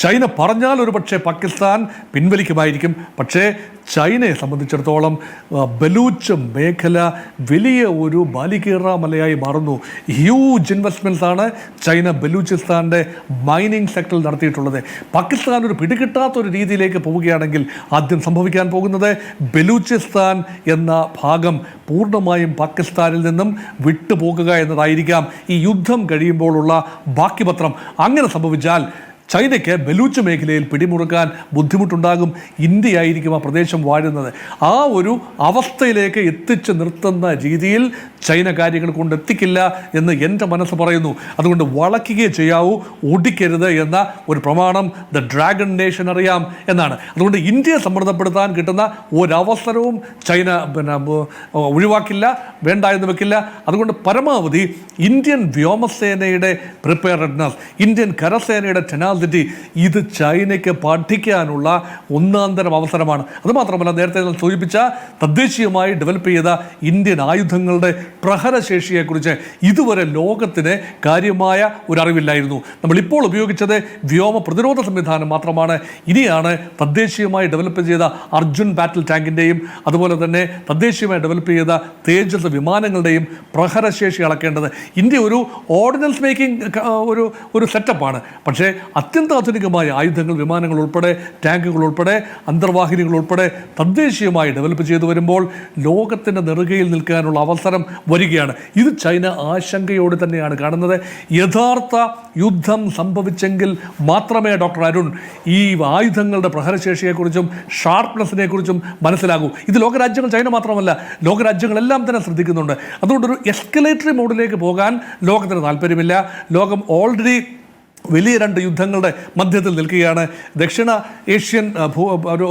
China പറഞ്ഞാൽ ഒരു പക്ഷേ പാകിസ്ഥാൻ പിൻവലിക്കുമായിരിക്കും. പക്ഷേ ചൈനയെ സംബന്ധിച്ചിടത്തോളം ബലൂച്ച് മേഖല വലിയ ഒരു ബാലികേറ മലയായി മാറുന്നു. ഹ്യൂജ് ഇൻവെസ്റ്റ്മെൻറ്റ്സ് ആണ് ചൈന ബലൂചിസ്ഥാൻ്റെ മൈനിങ് സെക്ടറിൽ നടത്തിയിട്ടുള്ളത്. പാകിസ്ഥാൻ ഒരു പിടികിട്ടാത്തൊരു രീതിയിലേക്ക് പോവുകയാണെങ്കിൽ ആദ്യം സംഭവിക്കാൻ പോകുന്നത് ബലൂചിസ്ഥാൻ എന്ന ഭാഗം പൂർണ്ണമായും പാകിസ്ഥാനിൽ നിന്നും വിട്ടുപോകുക എന്നതായിരിക്കാം ഈ യുദ്ധം കഴിയുമ്പോഴുള്ള ബാക്കി പത്രം. അങ്ങനെ സംഭവിച്ചാൽ ചൈനയ്ക്ക് ബലൂച്ച് മേഖലയിൽ പിടിമുറുക്കാൻ ബുദ്ധിമുട്ടുണ്ടാകും. ഇന്ത്യയായിരിക്കും ആ പ്രദേശം വാഴുന്നത്. ആ ഒരു അവസ്ഥയിലേക്ക് എത്തിച്ച് നിർത്തുന്ന രീതിയിൽ ചൈന കാര്യങ്ങൾ കൊണ്ടെത്തിക്കില്ല എന്ന് എൻ്റെ മനസ്സ് പറയുന്നു. അതുകൊണ്ട് വളയ്ക്കുകയേ ചെയ്യാവൂ, ഓടിക്കരുത് എന്ന ഒരു പ്രമാണം ദ ഡ്രാഗൺ നേഷൻ അറിയാം എന്നാണ്. അതുകൊണ്ട് ഇന്ത്യയെ സമ്മർദ്ദപ്പെടുത്താൻ കിട്ടുന്ന ഒരവസരവും ചൈന ഒഴിവാക്കില്ല, വേണ്ട എന്ന് വെക്കില്ല. അതുകൊണ്ട് പരമാവധി ഇന്ത്യൻ വ്യോമസേനയുടെ പ്രിപ്പയർഡ്നെസ്, ഇന്ത്യൻ കരസേനയുടെ ഇത് ചൈനയ്ക്ക് പഠിക്കാനുള്ള ഒന്നാന്തരം അവസരമാണ്. അതുമാത്രമല്ല, നേരത്തെ സൂചിപ്പിച്ച തദ്ദേശീയമായി ഡെവലപ്പ് ചെയ്ത ഇന്ത്യൻ ആയുധങ്ങളുടെ പ്രഹരശേഷിയെക്കുറിച്ച് ഇതുവരെ ലോകത്തിന് കാര്യമായ ഒരു അറിവില്ലായിരുന്നു. നമ്മളിപ്പോൾ ഉപയോഗിച്ചത് വ്യോമ പ്രതിരോധ സംവിധാനം മാത്രമാണ്. ഇനിയാണ് തദ്ദേശീയമായി ഡെവലപ്പ് ചെയ്ത അർജുൻ ബാറ്റിൽ ടാങ്കിൻ്റെയും അതുപോലെ തന്നെ തദ്ദേശീയമായി ഡെവലപ്പ് ചെയ്ത തേജസ് വിമാനങ്ങളുടെയും പ്രഹരശേഷി അളക്കേണ്ടത്. ഇന്ത്യ ഒരു ഓർഡിനൻസ് മേക്കിംഗ് ഒരു സെറ്റപ്പാണ്. പക്ഷേ അത്യന്താധുനികമായ ആയുധങ്ങൾ, വിമാനങ്ങൾ ഉൾപ്പെടെ, ടാങ്കുകൾ ഉൾപ്പെടെ, അന്തർവാഹിനികൾ ഉൾപ്പെടെ തദ്ദേശീയമായി ഡെവലപ്പ് ചെയ്തു വരുമ്പോൾ ലോകത്തിൻ്റെ നെറുകയിൽ നിൽക്കാനുള്ള അവസരം വരികയാണ്. ഇത് ചൈന ആശങ്കയോടെ തന്നെയാണ് കാണുന്നത്. യഥാർത്ഥ യുദ്ധം സംഭവിച്ചെങ്കിൽ മാത്രമേ ഡോക്ടർ അരുൺ ഈ ആയുധങ്ങളുടെ പ്രഹരശേഷിയെക്കുറിച്ചും ഷാർപ്നെസ്സിനെ കുറിച്ചും മനസ്സിലാകൂ. ഇത് ലോകരാജ്യങ്ങൾ, ചൈന മാത്രമല്ല, ലോകരാജ്യങ്ങളെല്ലാം തന്നെ ശ്രദ്ധിക്കുന്നുണ്ട്. അതുകൊണ്ടൊരു എസ്കലേറ്ററി മോഡിലേക്ക് പോകാൻ ലോകത്തിന് താല്പര്യമില്ല. ലോകം ഓൾറെഡി വലിയ രണ്ട് യുദ്ധങ്ങളുടെ മധ്യത്തിൽ നിൽക്കുകയാണ്. ദക്ഷിണ ഏഷ്യൻ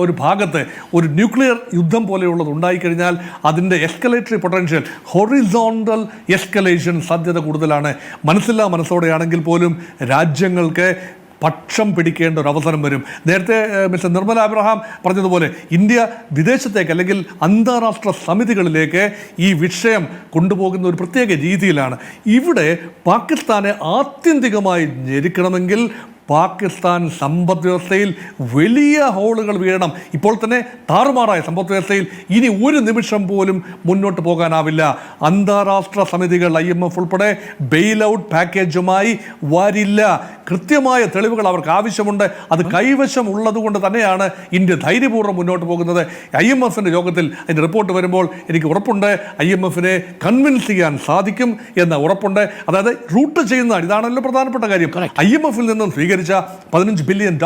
ഒരു ഭാഗത്ത് ഒരു ന്യൂക്ലിയർ യുദ്ധം പോലെയുള്ളത് ഉണ്ടായിക്കഴിഞ്ഞാൽ അതിൻ്റെ എസ്കലേറ്ററി പൊട്ടൻഷ്യൽ, ഹൊറിസോണ്ടൽ എസ്കലേഷൻ സാധ്യത കൂടുതലാണ്. മനസ്സില്ലാ മനസ്സോടെയാണെങ്കിൽ പോലും രാജ്യങ്ങൾക്ക് പക്ഷം പിടിക്കേണ്ട ഒരു അവസരം വരും. നേരത്തെ മിസ്റ്റർ നിർമ്മല അബ്രഹാം പറഞ്ഞതുപോലെ ഇന്ത്യ വിദേശത്തേക്ക് അല്ലെങ്കിൽ അന്താരാഷ്ട്ര സമിതികളിലേക്ക് ഈ വിഷയം കൊണ്ടുപോകുന്ന ഒരു പ്രത്യേക രീതിയിലാണ്. ഇവിടെ പാകിസ്ഥാനെ ആത്യന്തികമായി ഞെരുക്കണമെങ്കിൽ പാകിസ്ഥാൻ സമ്പദ് വ്യവസ്ഥയിൽ വലിയ ഹോളുകൾ വീഴണം. ഇപ്പോൾ തന്നെ താറുമാറായ സമ്പദ് വ്യവസ്ഥയിൽ ഇനി ഒരു നിമിഷം പോലും മുന്നോട്ട് പോകാനാവില്ല. അന്താരാഷ്ട്ര സമിതികൾ IMF ഉൾപ്പെടെ ബെയിൽ ഔട്ട് പാക്കേജുമായി വരില്ല. കൃത്യമായ തെളിവുകൾ അവർക്ക് ആവശ്യമുണ്ട്. അത് കൈവശം ഉള്ളതുകൊണ്ട് തന്നെയാണ് ഇന്ത്യ ധൈര്യപൂർവ്വം മുന്നോട്ട് പോകുന്നത്. IMFന്റെ യോഗത്തിൽ അതിൻ്റെ റിപ്പോർട്ട് വരുമ്പോൾ എനിക്ക് ഉറപ്പുണ്ട് IMFനെ കൺവിൻസ് ചെയ്യാൻ സാധിക്കും എന്ന ഉറപ്പുണ്ട്. അതായത് റൂട്ട് ചെയ്യുന്നതാണ്, ഇതാണല്ലോ പ്രധാനപ്പെട്ട കാര്യം. IMFൽ നിന്നും സ്വീകരിച്ച $15 ബില്യൺ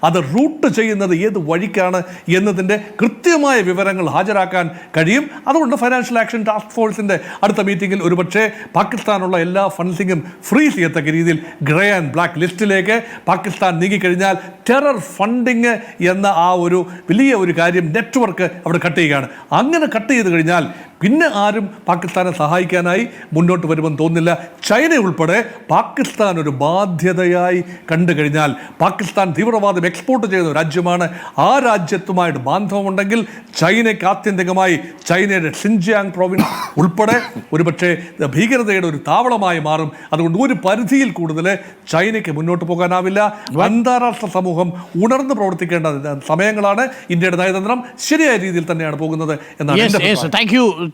അത് റൂട്ട് ചെയ്യുന്നത് ഏത് വഴിക്കാണ് എന്നതിൻ്റെ കൃത്യമായ വിവരങ്ങൾ ഹാജരാക്കാൻ കഴിയും. അതുകൊണ്ട് ഫൈനാൻഷ്യൽ ആക്ഷൻ ടാസ്ക് ഫോഴ്സിൻ്റെ അടുത്ത മീറ്റിംഗിൽ ഒരുപക്ഷെ പാകിസ്ഥാനുള്ള എല്ലാ ഫണ്ട്സിങ്ങും ഫ്രീസ് ചെയ്യത്തക്ക രീതിയിൽ ഗ്രേ ആൻഡ് ബ്ലാക്ക് ലിസ്റ്റിലേക്ക് പാകിസ്ഥാൻ നീങ്ങിക്കഴിഞ്ഞാൽ ടെറർ ഫണ്ടിങ് എന്ന ആ ഒരു വലിയ ഒരു കാര്യം നെറ്റ്വർക്ക് അവിടെ കട്ട് ചെയ്യുകയാണ്. അങ്ങനെ കട്ട് ചെയ്ത് കഴിഞ്ഞാൽ പിന്നെ ആരും പാകിസ്ഥാനെ സഹായിക്കാനായി മുന്നോട്ട് വരുമെന്ന് തോന്നുന്നില്ല. ചൈന ഉൾപ്പെടെ പാകിസ്ഥാൻ ഒരു ബാധ്യതയായി കണ്ടു കഴിഞ്ഞാൽ, പാകിസ്ഥാൻ തീവ്രവാദം എക്സ്പോർട്ട് ചെയ്യുന്ന രാജ്യമാണ്. ആ രാജ്യത്തുമായിട്ട് ബാന്ധവമുണ്ടെങ്കിൽ ചൈനയ്ക്ക് ആത്യന്തികമായി ചൈനയുടെ ഷിൻജിയാങ് പ്രോവിൻസ് ഉൾപ്പെടെ ഒരുപക്ഷെ ഭീകരതയുടെ ഒരു താവളമായി മാറും. അതുകൊണ്ട് ഒരു പരിധിയിൽ കൂടുതൽ ചൈനയ്ക്ക് മുന്നോട്ട് പോകാനാവില്ല. അന്താരാഷ്ട്ര സമൂഹം ഉണർന്ന് പ്രവർത്തിക്കേണ്ട സമയങ്ങളാണ്. ഇന്ത്യയുടെ നയതന്ത്രം ശരിയായ രീതിയിൽ തന്നെയാണ് പോകുന്നത് എന്നാണ്.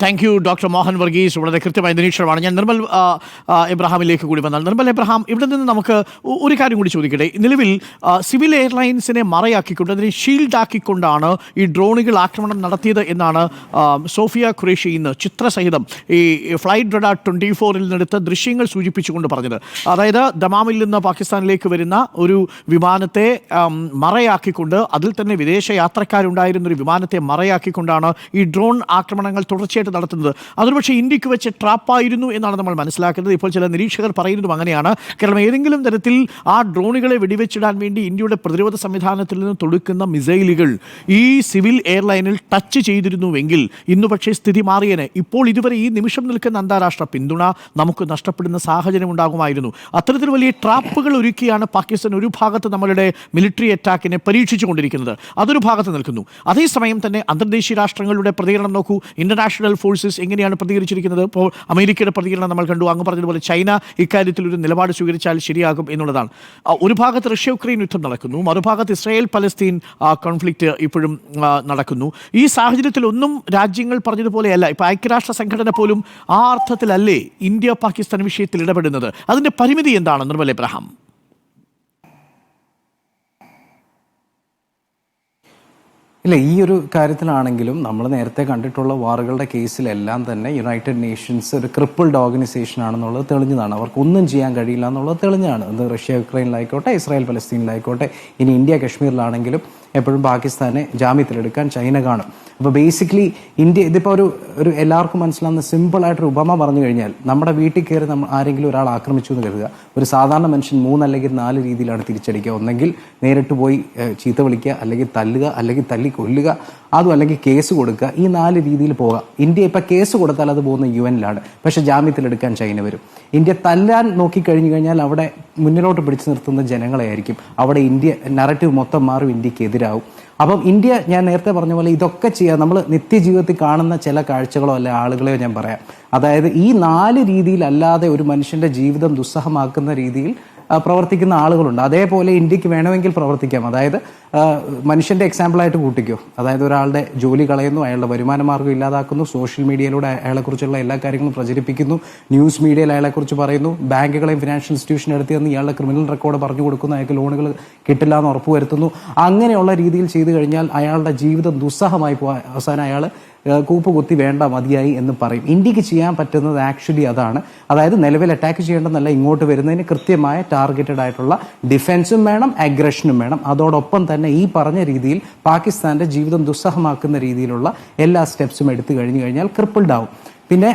Thank you doctor Mohan Varghese. വളരെ കൃത്യമായ നിരീക്ഷണമാണ്. ഞാൻ നിർമ്മൽ എബ്രഹാമിലേക്ക് കൂടി വന്നാൽ, നിർമ്മൽ എബ്രഹാം, ഇവിടെ നിന്ന് നമുക്ക് ഒരു കാര്യം കൂടി ചോദിക്കട്ടെ. നിലവിൽ സിവിൽ എയർലൈൻസിനെ മറയാക്കിക്കൊണ്ട്, അതിനെ ഷീൽഡാക്കിക്കൊണ്ടാണ് ഈ ഡ്രോണുകൾ ആക്രമണം നടത്തിയത് എന്നാണ് സോഫിയ ഖുറേഷി ഇന്ന് ചിത്രസഹിതം ഈ ഫ്ലൈറ്റ് റഡാർ 24 നിന്നെടുത്ത ദൃശ്യങ്ങൾ സൂചിപ്പിച്ചുകൊണ്ട് പറഞ്ഞത്. അതായത് ദമാമിൽ നിന്ന് പാകിസ്ഥാനിലേക്ക് വരുന്ന ഒരു വിമാനത്തെ മറയാക്കിക്കൊണ്ട്, അതിൽ തന്നെ വിദേശ യാത്രക്കാരുണ്ടായിരുന്നൊരു വിമാനത്തെ മറയാക്കിക്കൊണ്ടാണ് ഈ ഡ്രോൺ ആക്രമണങ്ങൾ തുടർച്ചയായിട്ട് നടത്തുന്നത്. അതൊരു പക്ഷേ ഇന്ത്യക്ക് വെച്ച് ട്രാപ്പായിരുന്നു എന്നാണ് നമ്മൾ മനസ്സിലാക്കുന്നത്. ഇപ്പോൾ ചില നിരീക്ഷകർ പറയുന്നതും അങ്ങനെയാണ്. കാരണം ഏതെങ്കിലും തരത്തിൽ ആ ഡ്രോണുകളെ വെടിവെച്ചിടാൻ വേണ്ടി ഇന്ത്യയുടെ പ്രതിരോധ സംവിധാനത്തിൽ നിന്ന് തൊടുക്കുന്ന മിസൈലുകൾ ഈ സിവിൽ എയർലൈനിൽ ടച്ച് ചെയ്തിരുന്നുവെങ്കിൽ ഇന്ന് പക്ഷേ സ്ഥിതി മാറിയേനെ. ഇപ്പോൾ ഇതുവരെ ഈ നിമിഷം നിൽക്കുന്ന അന്താരാഷ്ട്ര പിന്തുണ നമുക്ക് നഷ്ടപ്പെടുന്ന സാഹചര്യം ഉണ്ടാകുമായിരുന്നു. അത്തരത്തിൽ വലിയ ട്രാപ്പുകൾ ഒരുക്കിയാണ് പാകിസ്ഥാൻ ഒരു ഭാഗത്ത് നമ്മളുടെ മിലിറ്ററി അറ്റാക്കിനെ പരീക്ഷിച്ചു കൊണ്ടിരിക്കുന്നത്. അതൊരു ഭാഗത്ത് നിൽക്കുന്നു. അതേസമയം തന്നെ അന്തർദേശീയ രാഷ്ട്രങ്ങളുടെ പ്രതികരണം നോക്കൂ. ഇന്റർനാഷണൽ ഫോഴ്സസ് എങ്ങനെയാണ് പ്രതികരിച്ചിരിക്കുന്നത്? ഇപ്പോൾ അമേരിക്കയുടെ പ്രതികരണം നമ്മൾ കണ്ടു. അങ്ങ് പറഞ്ഞതുപോലെ ചൈന ഇക്കാര്യത്തിൽ ഒരു നിലപാട് സ്വീകരിച്ചാൽ ശരിയാകും എന്നുള്ളതാണ്. ഒരു ഭാഗത്ത് റഷ്യ യുക്രൈൻ യുദ്ധം നടക്കുന്നു, മറുഭാഗത്ത് ഇസ്രായേൽ പലസ്തീൻ കോൺഫ്ലിക്റ്റ് ഇപ്പോഴും നടക്കുന്നു. ഈ സാഹചര്യത്തിൽ ഒന്നും രാജ്യങ്ങൾ പറഞ്ഞതുപോലെയല്ല. ഇപ്പോൾ ഐക്യരാഷ്ട്ര സംഘടന പോലും ആ അർത്ഥത്തിലല്ലേ ഇന്ത്യ പാകിസ്ഥാൻ വിഷയത്തിൽ ഇടപെടുന്നത്? അതിൻ്റെ പരിമിതി എന്താണ് നിർമ്മൽ എബ്രഹാം? ഇല്ല, ഈ ഒരു കാര്യത്തിലാണെങ്കിലും നമ്മൾ നേരത്തെ കണ്ടിട്ടുള്ള വാറുകളുടെ കേസിലെല്ലാം തന്നെ യുണൈറ്റഡ് നേഷൻസ് ഒരു ക്രിപ്പിൾഡ് ഓർഗനൈസേഷൻ ആണെന്നുള്ളത് തെളിഞ്ഞതാണ്. അവർക്കൊന്നും ചെയ്യാൻ കഴിയില്ല എന്നുള്ളത് തെളിഞ്ഞാണ്. അത് റഷ്യ യുക്രൈനിലായിക്കോട്ടെ, ഇസ്രായേൽ പലസ്തീനിലായിക്കോട്ടെ, ഇനി ഇന്ത്യ കശ്മീരിലാണെങ്കിലും എപ്പോഴും പാകിസ്ഥാനെ ജാമ്യത്തിലെടുക്കാൻ ചൈന കാണും. അപ്പോൾ ബേസിക്കലി ഇന്ത്യ ഇതിപ്പോൾ ഒരു എല്ലാവർക്കും മനസ്സിലാവുന്ന സിമ്പിളായിട്ടൊരു ഉപമ പറഞ്ഞു കഴിഞ്ഞാൽ, നമ്മുടെ വീട്ടിൽ കയറി നമ്മൾ ആരെങ്കിലും ഒരാൾ ആക്രമിച്ചു എന്ന് കരുതുക. ഒരു സാധാരണ മനുഷ്യൻ 3 അല്ലെങ്കിൽ 4 രീതിയിലാണ് തിരിച്ചടിക്കുക. ഒന്നെങ്കിൽ നേരിട്ട് പോയി ചീത്ത വിളിക്കുക, അല്ലെങ്കിൽ തല്ലുക, അല്ലെങ്കിൽ തല്ലി കൊല്ലുക, അതും അല്ലെങ്കിൽ കേസ് കൊടുക്കുക. ഈ 4 രീതിയിൽ പോകാം. ഇന്ത്യ ഇപ്പം കേസ് കൊടുത്താൽ അത് പോകുന്ന UN-ലാണ്, പക്ഷെ ജാമ്യത്തിലെടുക്കാൻ ചൈന വരും. ഇന്ത്യ തല്ലാൻ നോക്കിക്കഴിഞ്ഞു കഴിഞ്ഞാൽ അവിടെ മുന്നിലോട്ട് പിടിച്ചു നിർത്തുന്ന ജനങ്ങളെയായിരിക്കും. അവിടെ ഇന്ത്യ നറേറ്റീവ് മൊത്തം മാറും, ഇന്ത്യക്ക് എതിരാവും. അപ്പം ഇന്ത്യ, ഞാൻ നേരത്തെ പറഞ്ഞ പോലെ ഇതൊക്കെ ചെയ്യാം. നമ്മൾ നിത്യജീവിതത്തിൽ കാണുന്ന ചില കാഴ്ചകളോ അല്ലെ ആളുകളെയോ ഞാൻ പറയാം. അതായത് ഈ 4 രീതിയിലല്ലാതെ ഒരു മനുഷ്യന്റെ ജീവിതം ദുസ്സഹമാക്കുന്ന രീതിയിൽ പ്രവർത്തിക്കുന്ന ആളുകളുണ്ട്. അതേപോലെ ഇന്ത്യക്ക് വേണമെങ്കിൽ പ്രവർത്തിക്കാം. അതായത് മനുഷ്യന്റെ എക്സാമ്പിളായിട്ട് കൂട്ടിക്കോ. അതായത് ഒരാളുടെ ജോലി കളയുന്നു, അയാളുടെ വരുമാന മാർഗ്ഗം ഇല്ലാതാക്കുന്നു, സോഷ്യൽ മീഡിയയിലൂടെ അയാളെക്കുറിച്ചുള്ള എല്ലാ കാര്യങ്ങളും പ്രചരിപ്പിക്കുന്നു, ന്യൂസ് മീഡിയയിൽ അയാളെക്കുറിച്ച് പറയുന്നു, ബാങ്കുകളെയും ഫിനാൻഷ്യൽ ഇൻസ്റ്റിറ്റ്യൂഷൻ എടുത്ത് തന്ന് ഇയാളുടെ ക്രിമിനൽ റെക്കോർഡ് പറഞ്ഞു കൊടുക്കുന്നു, അയാൾക്ക് ലോണുകൾ കിട്ടില്ല എന്ന് ഉറപ്പുവരുത്തുന്നു. അങ്ങനെയുള്ള രീതിയിൽ ചെയ്തു കഴിഞ്ഞാൽ അയാളുടെ ജീവിതം ദുസ്സഹമായി പോകാൻ അവസാനം അയാൾ കൂപ്പുകുത്തി വേണ്ട മതിയായി എന്ന് പറയും. ഇന്ത്യക്ക് ചെയ്യാൻ പറ്റുന്നത് ആക്ച്വലി അതാണ്. അതായത് നിലവിൽ അറ്റാക്ക് ചെയ്യേണ്ടെന്നല്ല, ഇങ്ങോട്ട് വരുന്നതിന് കൃത്യമായ ടാർഗറ്റഡ് ആയിട്ടുള്ള ഡിഫൻസും വേണം, അഗ്രഷനും വേണം. അതോടൊപ്പം തന്നെ ഈ പറഞ്ഞ രീതിയിൽ പാകിസ്ഥാന്റെ ജീവിതം ദുസ്സഹമാക്കുന്ന രീതിയിലുള്ള എല്ലാ സ്റ്റെപ്സും എടുത്തു കഴിഞ്ഞു കഴിഞ്ഞാൽ ക്രിപ്പിൾഡ് ആവും. പിന്നെ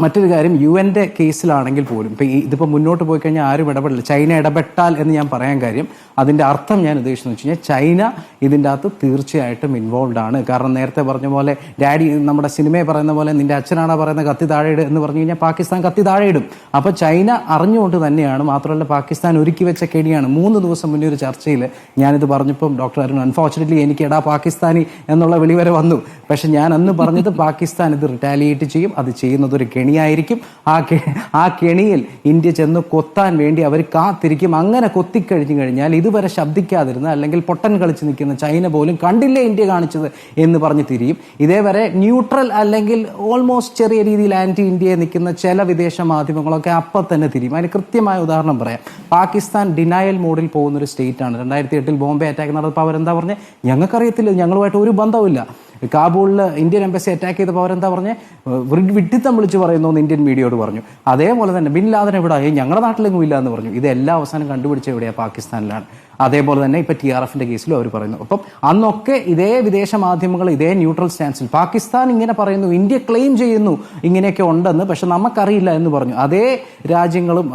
മറ്റൊരു കാര്യം, UN-ന്റെ കേസിലാണെങ്കിൽ പോലും ഇപ്പം ഇതിപ്പോൾ മുന്നോട്ട് പോയി കഴിഞ്ഞാൽ ആരും ഇടപെടില്ല. ചൈന ഇടപെട്ടാൽ എന്ന് ഞാൻ പറയാൻ കാര്യം, അതിൻ്റെ അർത്ഥം ഞാൻ ഉദ്ദേശിച്ചെന്ന് വെച്ച് കഴിഞ്ഞാൽ ചൈന ഇതിൻ്റെ അകത്ത് തീർച്ചയായിട്ടും ഇൻവോൾവ് ആണ്. കാരണം നേരത്തെ പറഞ്ഞ പോലെ ഡാഡി, നമ്മുടെ സിനിമയെ പറയുന്ന പോലെ നിന്റെ അച്ഛനാണ് പറയുന്ന കത്തി താഴെയിട് എന്ന് പറഞ്ഞു കഴിഞ്ഞാൽ പാകിസ്ഥാൻ കത്തി താഴെയിടും. അപ്പോൾ ചൈന അറിഞ്ഞുകൊണ്ട് തന്നെയാണ്. മാത്രമല്ല പാകിസ്ഥാൻ ഒരുക്കി വെച്ച കെണിയാണ്. 3 ദിവസം മുന്നേ ഒരു ചർച്ചയിൽ ഞാനിത് പറഞ്ഞപ്പം ഡോക്ടർ അരുൺ, അൺഫോർച്ചുനേറ്റ്ലി എനിക്ക് എടാ പാകിസ്ഥാനി എന്നുള്ള വിളി വരെ വന്നു. പക്ഷെ ഞാൻ അന്ന് പറഞ്ഞത് പാകിസ്ഥാൻ ഇത് റിറ്റാലിയേറ്റ് ചെയ്യും, അത് ചെയ്യുന്നതൊരു കെണിയായിരിക്കും. ആ കെണിയിൽ ഇന്ത്യ ചെന്ന് കൊത്താൻ വേണ്ടി അവർ കാത്തിരിക്കും. അങ്ങനെ കൊത്തിക്കഴിഞ്ഞു കഴിഞ്ഞാൽ ഇതുവരെ ശബ്ദിക്കാതിരുന്ന അല്ലെങ്കിൽ പൊട്ടൻ കളിച്ച് നിൽക്കുന്ന ചൈന പോലും കണ്ടില്ലേ ഇന്ത്യ കാണിച്ചത് എന്ന് പറഞ്ഞ് തിരിയും. ഇതേവരെ ന്യൂട്രൽ അല്ലെങ്കിൽ ഓൾമോസ്റ്റ് ചെറിയ രീതിയിൽ ആന്റി ഇന്ത്യയെ നിൽക്കുന്ന ചില വിദേശ മാധ്യമങ്ങളൊക്കെ അപ്പം തന്നെ തിരിയും. അതിന് കൃത്യമായ ഉദാഹരണം പറയാം. പാകിസ്ഥാൻ ഡിനയൽ മോഡിൽ പോകുന്ന ഒരു സ്റ്റേറ്റ് ആണ്. 2008 ബോംബെ അറ്റാക്ക് നടന്നപ്പോൾ അവരെന്താ പറഞ്ഞത്? ഞങ്ങൾക്കറിയത്തില്ല, ഞങ്ങളുമായിട്ട് ഒരു ബന്ധവുമില്ല. കാബൂളിൽ ഇന്ത്യൻ എംബസി അറ്റാക്ക് ചെയ്തപ്പോൾ അവരെന്താ പറഞ്ഞ് വിഡ്ഢിത്തം വിളിച്ച് പറയുന്നു എന്ന് ഇന്ത്യൻ മീഡിയയോട് പറഞ്ഞു. അതേപോലെ തന്നെ ബിൻ ലാദൻ എവിടെ? ഞങ്ങളുടെ നാട്ടിലെങ്ങും ഇല്ല എന്ന് പറഞ്ഞു. ഇതെല്ലാം അവസാനം കണ്ടുപിടിച്ച എവിടെയാണ്? പാകിസ്ഥാനിലാണ്. അതേപോലെ തന്നെ ഇപ്പൊ TRF കേസിലും അവർ പറയുന്നു. അപ്പം അന്നൊക്കെ ഇതേ വിദേശ മാധ്യമങ്ങൾ ഇതേ ന്യൂട്രൽ സ്റ്റാൻസിൽ പാകിസ്ഥാൻ ഇങ്ങനെ പറയുന്നു, ഇന്ത്യ ക്ലെയിം ചെയ്യുന്നു ഇങ്ങനെയൊക്കെ ഉണ്ടെന്ന്, പക്ഷെ നമുക്കറിയില്ല എന്ന് പറഞ്ഞു. അതേ രാജ്യങ്ങളും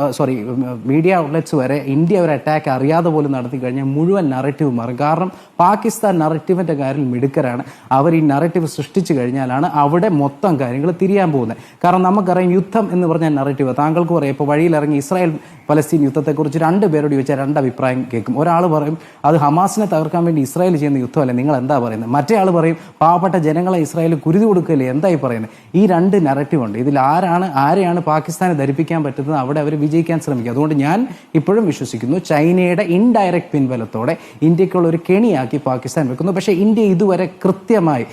മീഡിയ ഔട്ട്ലെറ്റ്സ് വരെ ഇന്ത്യ ഒരു അറ്റാക്ക് അറിയാതെ പോലും നടത്തി കഴിഞ്ഞാൽ മുഴുവൻ നറേറ്റീവ് മാറും. കാരണം പാകിസ്ഥാൻ നറേറ്റീവിന്റെ കാര്യത്തിൽ മിടുക്കരാണ്. അവർ ഈ നറേറ്റീവ് സൃഷ്ടിച്ചു കഴിഞ്ഞാലാണ് അവിടെ മൊത്തം കാര്യങ്ങൾ തിരിയാൻ പോകുന്നത്. കാരണം നമുക്കറിയാം, യുദ്ധം എന്ന് പറഞ്ഞാൽ നറേറ്റീവ്. താങ്കൾക്ക് പറയാം, ഇപ്പോൾ വഴിയിലിറങ്ങി ഇസ്രായേൽ പലസ്തീൻ യുദ്ധത്തെക്കുറിച്ച് 2 പേരോട് ചോദിച്ചാൽ 2 അഭിപ്രായം കേൾക്കും. ഒരാൾ പറയും അത് ഹമാസിനെ തകർക്കാൻ വേണ്ടി ഇസ്രായേൽ ചെയ്യുന്ന യുദ്ധമല്ലേ, നിങ്ങൾ എന്താ പറയുന്നത്? മറ്റേ ആൾ പറയും പാവപ്പെട്ട ജനങ്ങളെ ഇസ്രായേൽ കുരുതി കൊടുക്കല്ലേ, എന്തായി പറയുന്നത്? ഈ 2 നറേറ്റീവ് ഉണ്ട്. ഇതിൽ ആരെയാണ് പാകിസ്ഥാനെ ധരിപ്പിക്കാൻ പറ്റുന്നത് അവിടെ അവർ വിജയിക്കാൻ ശ്രമിക്കുക. അതുകൊണ്ട് ഞാൻ ഇപ്പോഴും വിശ്വസിക്കുന്നു ചൈനയുടെ ഇൻഡയറക്റ്റ് പിൻബലത്തോടെ ഇന്ത്യക്കുള്ള ഒരു കെണിയാക്കി പാകിസ്ഥാൻ വെക്കുന്നു. പക്ഷേ ഇന്ത്യ ഇതുവരെ കൃത്യമായി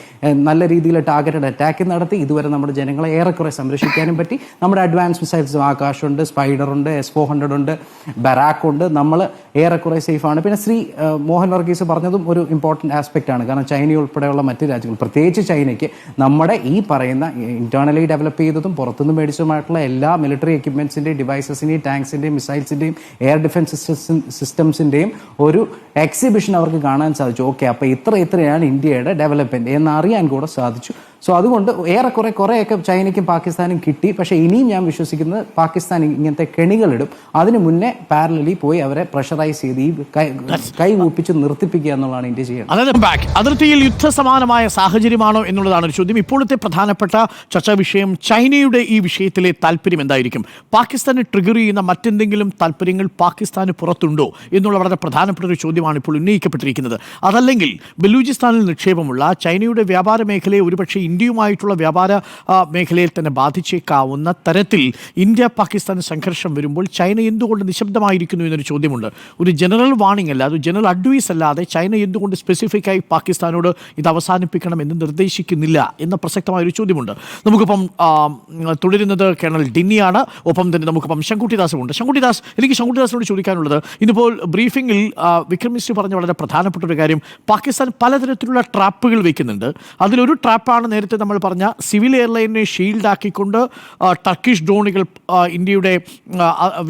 നല്ല രീതിയിൽ ടാർഗറ്റഡ് അറ്റാക്ക് നടത്തി ഇതുവരെ നമ്മുടെ ജനങ്ങളെ ഏറെക്കുറെ സംരക്ഷിക്കാനും പറ്റി. നമ്മുടെ അഡ്വാൻസ് മിസൈൽസ് ആകാശുണ്ട്, സ്പൈഡർ ഉണ്ട്, S-400 ഉണ്ട്, ബരാക്ക് ഉണ്ട്. നമ്മൾ ഏറെക്കുറെ സേഫാണ്. പിന്നെ ശ്രീ മോഹൻ വർഗീസ് പറഞ്ഞതും ഒരു ഇമ്പോർട്ടൻറ്റ് ആസ്പെക്റ്റ് ആണ്. കാരണം ചൈന ഉൾപ്പെടെയുള്ള മറ്റ് രാജ്യങ്ങൾ, പ്രത്യേകിച്ച് ചൈനയ്ക്ക് നമ്മുടെ ഈ പറയുന്ന ഇന്റേണലി ഡെവലപ്പ് ചെയ്തതും പുറത്തുനിന്ന് മേടിച്ചതുമായിട്ടുള്ള എല്ലാ മിലിറ്ററി എക്യുപ്മെന്റ്സിന്റെയും ഡിവൈസസിന്റെയും ടാങ്ക്സിന്റെയും മിസൈൽസിന്റെയും എയർ ഡിഫൻസ് സിസ്റ്റംസിന്റെയും ഒരു എക്സിബിഷൻ അവർക്ക് കാണാൻ സാധിച്ചു. ഓക്കെ, അപ്പോൾ ഇത്രയാണ് ഇന്ത്യയുടെ ഡെവലപ്മെന്റ് എന്നറിയാൻ കൂടെ സാധിച്ചു. സോ അതുകൊണ്ട് ഏറെക്കുറെ കുറേയൊക്കെ ചൈനയ്ക്കും പാകിസ്ഥാനും കിട്ടി. പക്ഷേ ഇനിയും ഞാൻ വിശ്വസിക്കുന്നത് പാകിസ്ഥാൻ ഇങ്ങനത്തെ കെണികളിടും. അതിനു മുന്നേ പാരലലി പോയി അവരെ പ്രഷറൈസ് ചെയ്ത് ഈ കൈ ഊപ്പിച്ച് നിർത്തിപ്പിക്കുക എന്നുള്ളതാണ് ഇന്ത്യ ചെയ്യുന്നത്. അതിർത്തിയിൽ യുദ്ധസമാനമായ സാഹചര്യമാണോ എന്നുള്ളതാണ് ഒരു ചോദ്യം. ഇപ്പോഴത്തെ പ്രധാനപ്പെട്ട ചർച്ചാ വിഷയം ചൈനയുടെ ഈ വിഷയത്തിലെ താല്പര്യം എന്തായിരിക്കും? പാകിസ്ഥാനെ ട്രിഗർ ചെയ്യുന്ന മറ്റെന്തെങ്കിലും താല്പര്യങ്ങൾ പാകിസ്ഥാന് പുറത്തുണ്ടോ എന്നുള്ള വളരെ പ്രധാനപ്പെട്ട ഒരു ചോദ്യമാണ് ഇപ്പോൾ ഉന്നയിക്കപ്പെട്ടിരിക്കുന്നത്. അതല്ലെങ്കിൽ ബലൂചിസ്ഥാനിൽ നിക്ഷേപമുള്ള ചൈനയുടെ വ്യാപാര മേഖലയെ ഒരുപക്ഷെ ഇന്ത്യയുമായിട്ടുള്ള വ്യാപാര മേഖലയിൽ തന്നെ ബാധിച്ചേക്കാവുന്ന തരത്തിൽ ഇന്ത്യ പാകിസ്ഥാൻ സംഘർഷം വരുമ്പോൾ ചൈന എന്തുകൊണ്ട് നിശബ്ദമായിരിക്കുന്നു എന്നൊരു ചോദ്യമുണ്ട്. ഒരു ജനറൽ വാർണിംഗ് അല്ല, അത് ജനറൽ അഡ്വൈസ് അല്ലാതെ ചൈന എന്തുകൊണ്ട് സ്പെസിഫിക് ആയി പാകിസ്ഥാനോട് ഇത് അവസാനിപ്പിക്കണം എന്ന് നിർദ്ദേശിക്കുന്നില്ല എന്ന പ്രസക്തമായൊരു ചോദ്യമുണ്ട്. നമുക്കിപ്പം തുടരുന്നത് കേണൽ ഡിന്നിയാണ്. ഒപ്പം തന്നെ നമുക്കിപ്പം ശങ്കുട്ടിദാസും ഉണ്ട്. എനിക്ക് ശങ്കുട്ടിദാസിനോട് ചോദിക്കാനുള്ളത്, ഇന്നിപ്പോൾ ബ്രീഫിംഗിൽ വിക്രം മിശ്രി പറഞ്ഞ വളരെ പ്രധാനപ്പെട്ട ഒരു കാര്യം, പാകിസ്ഥാൻ പലതരത്തിലുള്ള ട്രാപ്പുകൾ വയ്ക്കുന്നുണ്ട്. അതിലൊരു ട്രാപ്പാണ് നേരത്തെ നമ്മൾ പറഞ്ഞ സിവിൽ എയർലൈനെ ഷീൽഡാക്കിക്കൊണ്ട് ടർക്കിഷ് ഡ്രോണുകൾ ഇന്ത്യയുടെ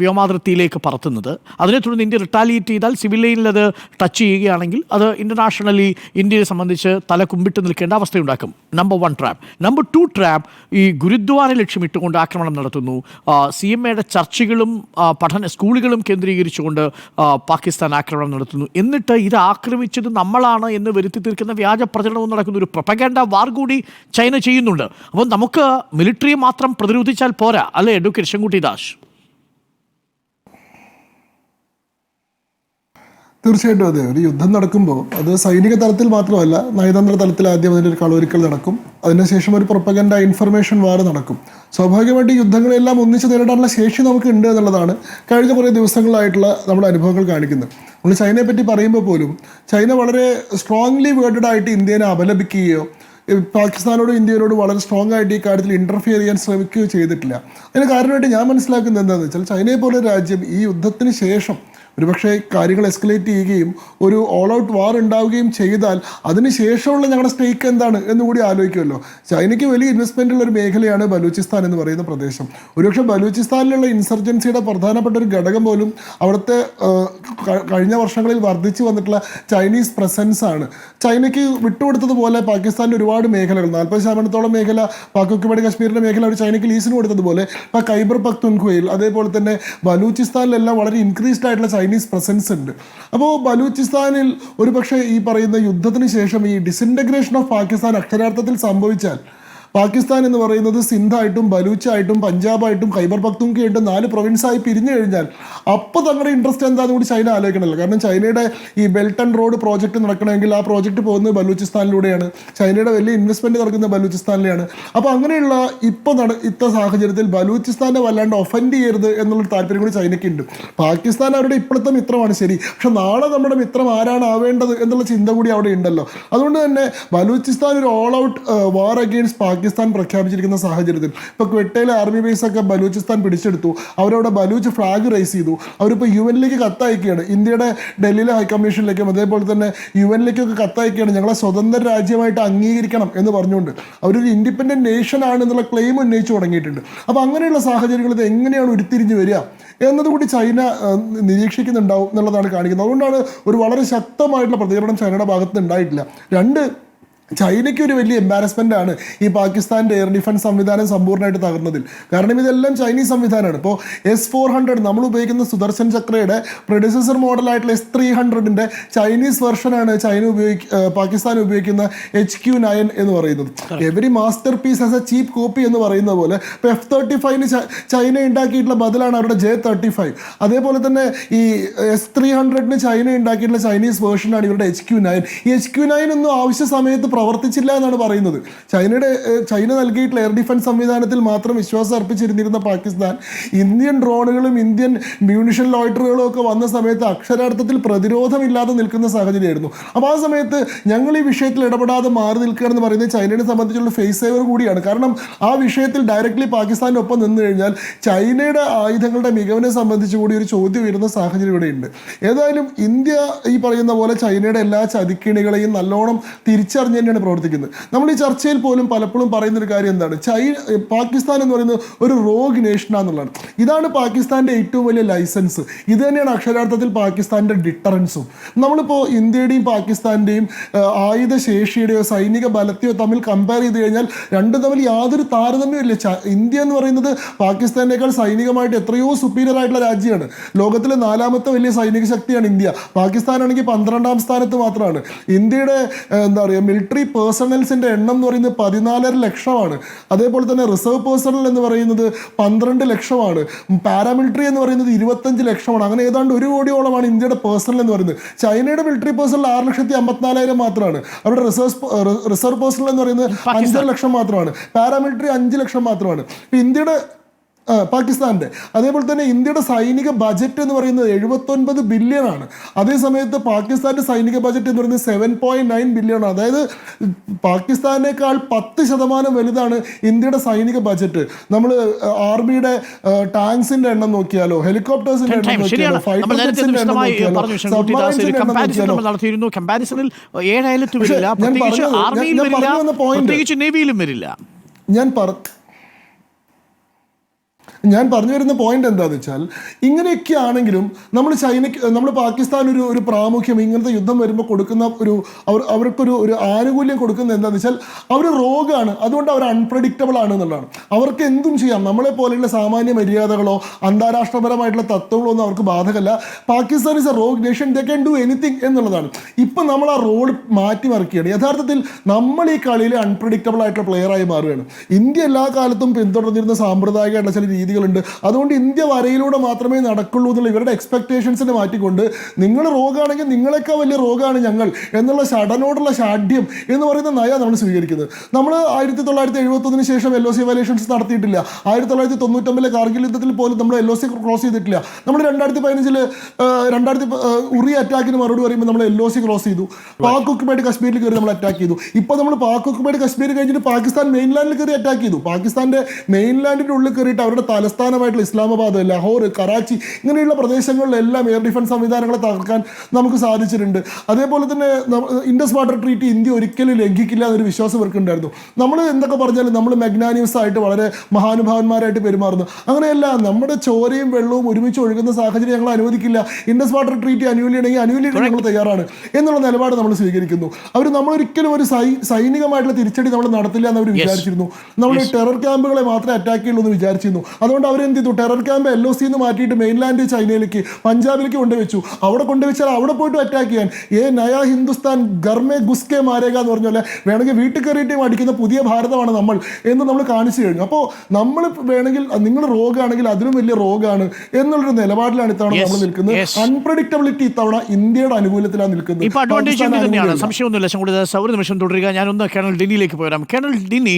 വ്യോമാതിർത്തിയിലേക്ക് പറത്തുന്നത്. അതിനെ തുടർന്ന് ഇന്ത്യ റിട്ടാലിയേറ്റ് ചെയ്താൽ സിവിൽ ലൈനിൽ അത് ടച്ച് ചെയ്യുകയാണെങ്കിൽ അത് ഇന്റർനാഷണലി ഇന്ത്യയെ സംബന്ധിച്ച് തല കുമ്പിട്ട് നിൽക്കേണ്ട അവസ്ഥയുണ്ടാക്കും. Number 1 trap. നമ്പർ 2 ട്രാപ്പ്, ഈ ഗുരുദ്വാര ലക്ഷ്യമിട്ടുകൊണ്ട് ആക്രമണം നടത്തുന്നു. CMAയുടെ ചർച്ചുകളും സ്കൂളുകളും കേന്ദ്രീകരിച്ചുകൊണ്ട് പാകിസ്ഥാൻ ആക്രമണം നടത്തുന്നു. എന്നിട്ട് ഇത് ആക്രമിച്ചത് നമ്മളാണ് എന്ന് വരുത്തി തീർക്കുന്ന വ്യാജ പ്രചരണവും നടക്കുന്ന ഒരു പ്രൊപ്പഗാൻഡ വാർ കൂടി ചൈന ചെയ്യുന്നുണ്ട്. അപ്പോൾ നമുക്ക് മിലിറ്ററിയെ മാത്രം പ്രതിരോധിച്ചാൽ പോരാ, അല്ലേ അഡ്വക്കേറ്റ് ശങ്കുട്ടിദാസ്? തീർച്ചയായിട്ടും അതെ. ഒരു യുദ്ധം നടക്കുമ്പോൾ അത് സൈനിക തലത്തിൽ മാത്രമല്ല, നയതന്ത്ര തലത്തിൽ ആദ്യം അതിൻ്റെ ഒരു കളൊരുക്കൽ നടക്കും. അതിനുശേഷം ഒരു പ്രൊപ്പഗൻഡ ഇൻഫർമേഷൻ വാർ നടക്കും. സ്വാഭാവികമായിട്ട് യുദ്ധങ്ങളെല്ലാം ഒന്നിച്ച് നേരിടാനുള്ള ശേഷി നമുക്ക് ഉണ്ട് എന്നുള്ളതാണ് കഴിഞ്ഞ കുറേ ദിവസങ്ങളായിട്ടുള്ള നമ്മുടെ അനുഭവങ്ങൾ കാണിക്കുന്നത്. നമ്മൾ ചൈനയെ പറ്റി പറയുമ്പോൾ പോലും ചൈന വളരെ സ്ട്രോങ്ലി വേർഡഡ് ആയിട്ട് ഇന്ത്യനെ അപലപിക്കുകയോ പാകിസ്ഥാനോടും ഇന്ത്യയോടും വളരെ സ്ട്രോങ് ആയിട്ട് ഈ കാര്യത്തിൽ ഇൻ്റർഫിയർ ചെയ്യാൻ ശ്രമിക്കുകയോ ചെയ്തിട്ടില്ല. അതിന് കാരണമായിട്ട് ഞാൻ മനസ്സിലാക്കുന്നത് എന്താണെന്ന് വെച്ചാൽ, ചൈനയെ പോലെ രാജ്യം ഈ യുദ്ധത്തിന് ശേഷം ഒരുപക്ഷെ കാര്യങ്ങൾ എസ്കലേറ്റ് ചെയ്യുകയും ഒരു ഓൾ ഔട്ട് വാർ ഉണ്ടാവുകയും ചെയ്താൽ അതിന് ശേഷമുള്ള ഞങ്ങളുടെ സ്റ്റേക്ക് എന്താണ് എന്നുകൂടി ആലോചിക്കുമല്ലോ. ചൈനയ്ക്ക് വലിയ ഇൻവെസ്റ്റ്മെൻ്റ് ഉള്ള ഒരു മേഖലയാണ് ബലൂചിസ്ഥാൻ എന്ന് പറയുന്ന പ്രദേശം. ഒരുപക്ഷെ ബലൂചിസ്ഥാനിലുള്ള ഇൻസർജൻസിയുടെ പ്രധാനപ്പെട്ട ഒരു ഘടകം പോലും അവിടുത്തെ കഴിഞ്ഞ വർഷങ്ങളിൽ വർദ്ധിച്ചു വന്നിട്ടുള്ള ചൈനീസ് പ്രസൻസ് ആണ്. ചൈനയ്ക്ക് വിട്ടുകൊടുത്തതുപോലെ പാകിസ്ഥാൻ്റെ ഒരുപാട് മേഖലകൾ, 40% മേഖല പാക് ഒക്യുപൈഡ് കാശ്മീരിൻ്റെ മേഖല അവർ ചൈനയ്ക്ക് ലീസിന് കൊടുത്തതുപോലെ ഇപ്പോൾ ഖൈബർ പഖ്തൂൻഖ്വയിൽ അതേപോലെ തന്നെ ബലൂചിസ്ഥാനിലെല്ലാം വളരെ ഇൻക്രീസ്ഡ് ആയിട്ടുള്ള ചൈനീസ് പ്രസൻസ് ഉണ്ട്. അപ്പോൾ ബലൂചിസ്ഥാനിൽ ഒരു പക്ഷേ ഈ പറയുന്ന യുദ്ധത്തിന് ശേഷം ഈ ഡിസിൻറ്റഗ്രേഷൻ ഓഫ് പാകിസ്ഥാൻ അക്ഷരാർത്ഥത്തിൽ സംഭവിച്ചാൽ പാകിസ്ഥാൻ എന്ന് പറയുന്നത് സിന്ധായിട്ടും ബലൂച്ചായിട്ടും പഞ്ചാബായിട്ടും ഖൈബർ പഖ്തൂൺഖയായിട്ടും 4 പ്രൊവിൻസായി പിരിഞ്ഞു കഴിഞ്ഞാൽ അപ്പോൾ തങ്ങളുടെ ഇൻട്രസ്റ്റ് എന്താണെന്ന് കൂടി ചൈന ആലോചിക്കണമല്ലോ. കാരണം ചൈനയുടെ ഈ ബെൽറ്റ് ആൻഡ് റോഡ് പ്രോജക്റ്റ് നടക്കണമെങ്കിൽ ആ പ്രോജക്റ്റ് പോകുന്നത് ബലൂചിസ്ഥാനിലൂടെയാണ്. ചൈനയുടെ വലിയ ഇൻവെസ്റ്റ്മെന്റ് നടക്കുന്നത് ബലൂചിസ്ഥാനിലാണ്. അപ്പോൾ അങ്ങനെയുള്ള ഇത്ത സാഹചര്യത്തിൽ ബലൂചിസ്ഥാനെ വല്ലാണ്ട് ഒഫൻഡ് ചെയ്യരുത് എന്നുള്ളൊരു താല്പര്യം കൂടി ചൈനയ്ക്കുണ്ട്. പാകിസ്ഥാൻ അവരുടെ ഇപ്പോഴത്തെ മിത്രമാണ് ശരി, പക്ഷെ നാളെ നമ്മുടെ മിത്രം ആരാണ് ആവേണ്ടത് എന്നുള്ള ചിന്ത കൂടി അവിടെ ഉണ്ടല്ലോ. അതുകൊണ്ട് തന്നെ ബലൂചിസ്ഥാൻ ഒരു all out war against Pakistan പ്രഖ്യാപിച്ചിരിക്കുന്ന സാഹചര്യത്തിൽ ഇപ്പോൾ ക്വെട്ടയിലെ ആർമി ബേസ് ഒക്കെ ബലൂചിസ്ഥാൻ പിടിച്ചെടുത്തു. അവരവിടെ ബലൂച്ച് ഫ്ലാഗ് റൈസ് ചെയ്തു. അവരിപ്പോൾ UN-ലേക്ക് കത്തയക്കുകയാണ്, ഇന്ത്യയുടെ ഡൽഹിയിലെ ഹൈക്കമ്മീഷനിലേക്കും അതേപോലെ തന്നെ UN-ലേക്കൊക്കെ കത്തയക്കുകയാണ്, ഞങ്ങളെ സ്വതന്ത്ര രാജ്യമായിട്ട് അംഗീകരിക്കണം എന്ന് പറഞ്ഞുകൊണ്ട്. അവരൊരു ഇൻഡിപെൻഡൻറ്റ് നേഷൻ ആണ് എന്നുള്ള ക്ലെയിം ഉന്നയിച്ചു തുടങ്ങിയിട്ടുണ്ട്. അപ്പോൾ അങ്ങനെയുള്ള സാഹചര്യങ്ങളിൽ ഇത് എങ്ങനെയാണ് ഉരുത്തിരിഞ്ഞ് വരിക എന്നതുകൂടി ചൈന നിരീക്ഷിക്കുന്നുണ്ടാവും എന്നുള്ളതാണ് കാണിക്കുന്നത്. അതുകൊണ്ടാണ് ഒരു വളരെ ശക്തമായിട്ടുള്ള പ്രതികരണം ചൈനയുടെ ഭാഗത്ത് ഉണ്ടായിട്ടില്ല. ചൈനയ്ക്ക് ഒരു വലിയ എംബാരസ്മെൻ്റ് ആണ് ഈ പാകിസ്ഥാൻ്റെ എയർ ഡിഫൻസ് സംവിധാനം സമ്പൂർണ്ണമായിട്ട് തകർന്നതിൽ. കാരണം ഇതെല്ലാം ചൈനീസ് സംവിധാനമാണ്. ഇപ്പോൾ S-400 നമ്മൾ ഉപയോഗിക്കുന്ന സുദർശൻ ചക്രയുടെ പ്രെഡിസസർ മോഡലായിട്ടുള്ള S-300-ൻ്റെ ചൈനീസ് വെർഷനാണ് പാകിസ്ഥാൻ ഉപയോഗിക്കുന്ന HQ-9 എന്ന് പറയുന്നത്. Every masterpiece as a cheap copy എന്ന് പറയുന്ന പോലെ ഇപ്പോൾ F-35 ചൈന ഉണ്ടാക്കിയിട്ടുള്ള ബദലാണ് അവരുടെ J-35. അതേപോലെ തന്നെ ഈ S-300 ചൈന ഉണ്ടാക്കിയിട്ടുള്ള ചൈനീസ് വേർഷനാണ് ഇവരുടെ HQ-9. ഈ HQ-9 ഒന്നും ആവശ്യ സമയത്ത് പ്രവർത്തിച്ചില്ല എന്നാണ് പറയുന്നത്. ചൈന നൽകിയിട്ടുള്ള എയർ ഡിഫൻസ് സംവിധാനത്തിൽ മാത്രം വിശ്വാസം അർപ്പിച്ചിരുന്നിരുന്ന പാകിസ്ഥാൻ ഇന്ത്യൻ ഡ്രോണുകളും ഇന്ത്യൻ മ്യൂണിഷൻ ലോയിറ്ററുകളും ഒക്കെ വന്ന സമയത്ത് അക്ഷരാർത്ഥത്തിൽ പ്രതിരോധമില്ലാതെ നിൽക്കുന്ന സാഹചര്യമായിരുന്നു. അപ്പോൾ ആ സമയത്ത് ഞങ്ങൾ ഈ വിഷയത്തിൽ ഇടപെടാതെ മാറി നിൽക്കുകയാണെന്ന് പറയുന്നത് ചൈനയെ സംബന്ധിച്ചുള്ള ഫേസ് സേവർ കൂടിയാണ്. കാരണം ആ വിഷയത്തിൽ ഡയറക്റ്റ്ലി പാകിസ്ഥാൻ്റെ ഒപ്പം നിന്ന് കഴിഞ്ഞാൽ ചൈനയുടെ ആയുധങ്ങളുടെ മികവിനെ സംബന്ധിച്ച് കൂടി ഒരു ചോദ്യം വരുന്ന സാഹചര്യം ഇവിടെയുണ്ട്. ഏതായാലും ഇന്ത്യ ഈ പറയുന്ന പോലെ ചൈനയുടെ എല്ലാ ചതിക്കിണികളെയും നല്ലോണം തിരിച്ചറിഞ്ഞ് തന്നെയാണ് പ്രവർത്തിക്കുന്നത്. നമ്മൾ ഈ ചർച്ചയിൽ പോലും പലപ്പോഴും പറയുന്നൊരു കാര്യം എന്താണ്, പാകിസ്ഥാൻ എന്ന് പറയുന്നത് ഒരു റോഗ് നേഷനാന്നുള്ളതാണ്. ഇതാണ് പാകിസ്ഥാൻ്റെ ഏറ്റവും വലിയ ലൈസൻസ്. ഇത് തന്നെയാണ് അക്ഷരാർത്ഥത്തിൽ പാകിസ്ഥാൻ്റെ ഡിറ്ററൻസും. നമ്മളിപ്പോൾ ഇന്ത്യയുടെയും പാകിസ്ഥാൻ്റെയും ആയുധ ശേഷിയുടെയോ സൈനിക ബലത്തെയോ തമ്മിൽ കമ്പയർ ചെയ്ത് കഴിഞ്ഞാൽ രണ്ടും തമ്മിൽ യാതൊരു താരതമ്യമില്ല. ഇന്ത്യ എന്ന് പറയുന്നത് പാകിസ്ഥാനേക്കാൾ സൈനികമായിട്ട് എത്രയോ സുപ്പീരിയർ ആയിട്ടുള്ള രാജ്യമാണ്. ലോകത്തിലെ 4ാമത്തെ വലിയ സൈനിക ശക്തിയാണ് ഇന്ത്യ. പാകിസ്ഥാനാണെങ്കിൽ 12ാം സ്ഥാനത്ത് മാത്രമാണ്. ഇന്ത്യയുടെ എന്താ പറയുക മിലിറ്ററി പേഴ്സണൽസിൻ്റെ എണ്ണം എന്ന് പറയുന്നത് 14.5 ലക്ഷമാണ്. അതേപോലെ തന്നെ റിസർവ് പേഴ്സണൽ എന്ന് പറയുന്നത് 12 ലക്ഷമാണ്. പാരാമിലിറ്ററി എന്ന് പറയുന്നത് 25 ലക്ഷമാണ്. അങ്ങനെ ഏതാണ്ട് 1 കോടിയോളമാണ് ഇന്ത്യയുടെ പേഴ്സണൽ എന്ന് പറയുന്നത്. ചൈനയുടെ മിലിറ്ററി പേഴ്സണൽ 6,54,000 മാത്രമാണ്. അവരുടെ റിസർവ് പേഴ്സണൽ എന്ന് പറയുന്നത് 5 ലക്ഷം മാത്രമാണ്. പാരാമിലിറ്ററി 5 ലക്ഷം മാത്രമാണ്. ഇന്ത്യയുടെ പാകിസ്ഥാൻ്റെ അതേപോലെ തന്നെ ഇന്ത്യയുടെ സൈനിക ബജറ്റ് എന്ന് പറയുന്നത് 79 ബില്യൺ ആണ്. അതേസമയത്ത് പാകിസ്ഥാൻ്റെ സൈനിക ബജറ്റ് എന്ന് പറയുന്നത് 7.9 ബില്യൺ ആണ്. അതായത് പാകിസ്ഥാനേക്കാൾ 10% വലുതാണ് ഇന്ത്യയുടെ സൈനിക ബജറ്റ്. നമ്മൾ ആർമിയുടെ ടാങ്ക്സിന്റെ എണ്ണം നോക്കിയാലോ, ഹെലികോപ്റ്റേഴ്സിന്റെ എണ്ണം നോക്കിയാലോ, ഫൈറ്റർ ജെറ്റ്സിന്റെ എണ്ണം നോക്കിയാലോ, സബ്മറൈൻസിന്റെ എണ്ണം നോക്കിയാലോ, കമ്പാരിസണിൽ ഏഴായാലും വരില്ല. ഞാൻ പറഞ്ഞു വരുന്ന പോയിന്റ് എന്താണെന്ന് വെച്ചാൽ, ഇങ്ങനെയൊക്കെ ആണെങ്കിലും നമ്മൾ പാകിസ്ഥാൻ ഒരു പ്രാമുഖ്യം ഇങ്ങനത്തെ യുദ്ധം വരുമ്പോൾ കൊടുക്കുന്ന അവർക്കൊരു ആനുകൂല്യം കൊടുക്കുന്നത് എന്താണെന്ന് വെച്ചാൽ അവർ റോഗാണ്, അതുകൊണ്ട് അവർ അൺപ്രഡിക്റ്റബിൾ ആണ് എന്നുള്ളതാണ്. അവർക്ക് എന്തും ചെയ്യാം. നമ്മളെ പോലെയുള്ള സാമാന്യ മര്യാദകളോ അന്താരാഷ്ട്രപരമായിട്ടുള്ള തത്വങ്ങളോ ഒന്നും അവർക്ക് ബാധകമല്ല. Pakistan is A rogue nation, they can do anything എന്നുള്ളതാണ്. ഇപ്പം നമ്മൾ ആ റോഡ് മാറ്റിമറിക്കുകയാണ്. യഥാർത്ഥത്തിൽ നമ്മൾ ഈ കളിയിൽ അൺപ്രഡിക്റ്റബിൾ ആയിട്ടുള്ള പ്ലെയറായി മാറുകയാണ്. ഇന്ത്യ എല്ലാ കാലത്തും പിന്തുടർന്നിരുന്ന സാമ്പ്രദായികമായിട്ടുള്ള ചില രീതികളുണ്ട്. അതുകൊണ്ട് ഇന്ത്യ വരയിലൂടെ മാത്രമേ നടക്കുള്ളൂ എന്നുള്ള ഇവരുടെ എക്സ്പെക്ടേഷൻസിനെ മാറ്റിക്കൊണ്ട് നിങ്ങൾ റോഗാണെങ്കിൽ നിങ്ങളെക്കാൾ വലിയ റോഗാണ് ഞങ്ങൾ എന്നുള്ള ഷടനോടുള്ള ഷാഠ്യം എന്ന് പറയുന്ന നയ നമ്മൾ സ്വീകരിക്കുന്നത്. നമ്മൾ 1971 ശേഷം LOC വയലേഷൻസ് നടത്തിയിട്ടില്ല. 1999 കാർഗിൽ യുദ്ധത്തിൽ പോലും നമ്മൾ LOC ക്രോസ് ചെയ്തിട്ടില്ല. നമ്മൾ 2015 ഉറി അറ്റാക്കിന് മറുപടി പറയുമ്പോൾ നമ്മൾ LOC ക്രോസ് ചെയ്തു. പാക് ഒക്കുപൈഡ് കശ്മീരിൽ കയറി നമ്മൾ അറ്റാക്ക് ചെയ്തു. ഇപ്പോൾ നമ്മൾ പാക് ഒക്കുപൈഡ് കശ്മീർ കഴിഞ്ഞിട്ട് പാകിസ്ഥാൻ മെയിൻലാൻഡിൽ കയറി അറ്റാക്ക് ചെയ്തു. പാകിസ്ഥാൻ്റെ മെയിൻലാൻഡിൻ്റെ ഉള്ളിൽ കയറിയിട്ട് അവരുടെ തലസ്ഥാനമായിട്ടുള്ള ഇസ്ലാമാബാദ്, ലാഹോർ, കറാച്ചി ഇങ്ങനെയുള്ള പ്രദേശങ്ങളിലെല്ലാം എയർ ഡിഫൻസ് സംവിധാനങ്ങളെ തകർക്കാൻ നമുക്ക് സാധിച്ചിട്ടുണ്ട്. അതേപോലെ തന്നെ ഇൻഡസ് വാട്ടർ ട്രീറ്റി ഇന്ത്യ ഒരിക്കലും ലംഘിക്കില്ല എന്നൊരു വിശ്വാസം ഇവർക്കുണ്ടായിരുന്നു. നമ്മൾ എന്തൊക്കെ പറഞ്ഞാലും നമ്മൾ മെഗ്നാനിയസ് ആയിട്ട് വളരെ മഹാനുഭാവന്മാരായിട്ട് പെരുമാറുന്നു. അങ്ങനെയല്ല, നമ്മുടെ ചോരയും വെള്ളവും ഒരുമിച്ച് ഒഴുകുന്ന സാഹചര്യം ഞങ്ങൾ അനുവദിക്കില്ല. ഇൻഡസ് വാട്ടർ ട്രീറ്റി അനുകൂലിയാണെങ്കിൽ അനുകൂലിക്കാൻ ഞങ്ങൾ തയ്യാറാണ് എന്നുള്ള നിലപാട് നമ്മൾ സ്വീകരിക്കുന്നു. നമ്മളൊരിക്കലും ഒരു സൈനികമായിട്ടുള്ള തിരിച്ചടി നമ്മൾ നടത്തില്ല എന്നവർ വിചാരിച്ചിരുന്നു. നമ്മൾ ടെറർ ക്യാമ്പുകളെ മാത്രമേ അറ്റാക്ക് ചെയ്യുള്ളൂ എന്ന് വിചാരിച്ചിരുന്നു. അതുകൊണ്ട് അതുകൊണ്ട് അവരെന്ത് ചെയ്തു, ടെറർ ക്യാമ്പ് LOC എന്ന് മാറ്റിയിട്ട് മെയിൻലാൻഡ് ചൈനയിലേക്ക് പഞ്ചാബിലേക്ക് കൊണ്ടുവച്ചു. അവിടെ കൊണ്ടുവച്ചാൽ അവിടെ പോയിട്ട് അറ്റാക്ക് ചെയ്യാൻ നയാ ഹിന്ദുസ്ഥാൻ ഗർമേ ഗുസ്കെ മാരേക എന്ന് പറഞ്ഞ പോലെ വേണമെങ്കിൽ വീട്ടിൽ കയറിയിട്ട് അടിക്കുന്ന പുതിയ ഭാരതമാണ് നമ്മൾ എന്ന് നമ്മൾ കാണിച്ചു കഴിഞ്ഞു. അപ്പോൾ നമ്മൾ വേണമെങ്കിൽ നിങ്ങൾ റോഗാണെങ്കിൽ അതിലും വലിയ റോഗാണ് എന്നുള്ളൊരു നിലപാടിലാണ് ഇത്തവണ നമ്മൾ നിൽക്കുന്നത്. അൺപ്രഡിക്റ്റബിലിറ്റി ഇത്തവണ ഇന്ത്യയുടെ അനുകൂലത്തിലാണ് നിൽക്കുന്നത്. ഇപ്പോൾ അഡ്വാൻറ്റേജ് തന്നെയാണ്, സംശയമൊന്നുമില്ല. ശങ്കുടിദാസ് ഒരു നിമിഷം തുടരുക. ഞാനൊന്ന് കേണൽ ഡിന്നിയിലേക്ക് പോരാം. കേണൽ ഡിന്നി,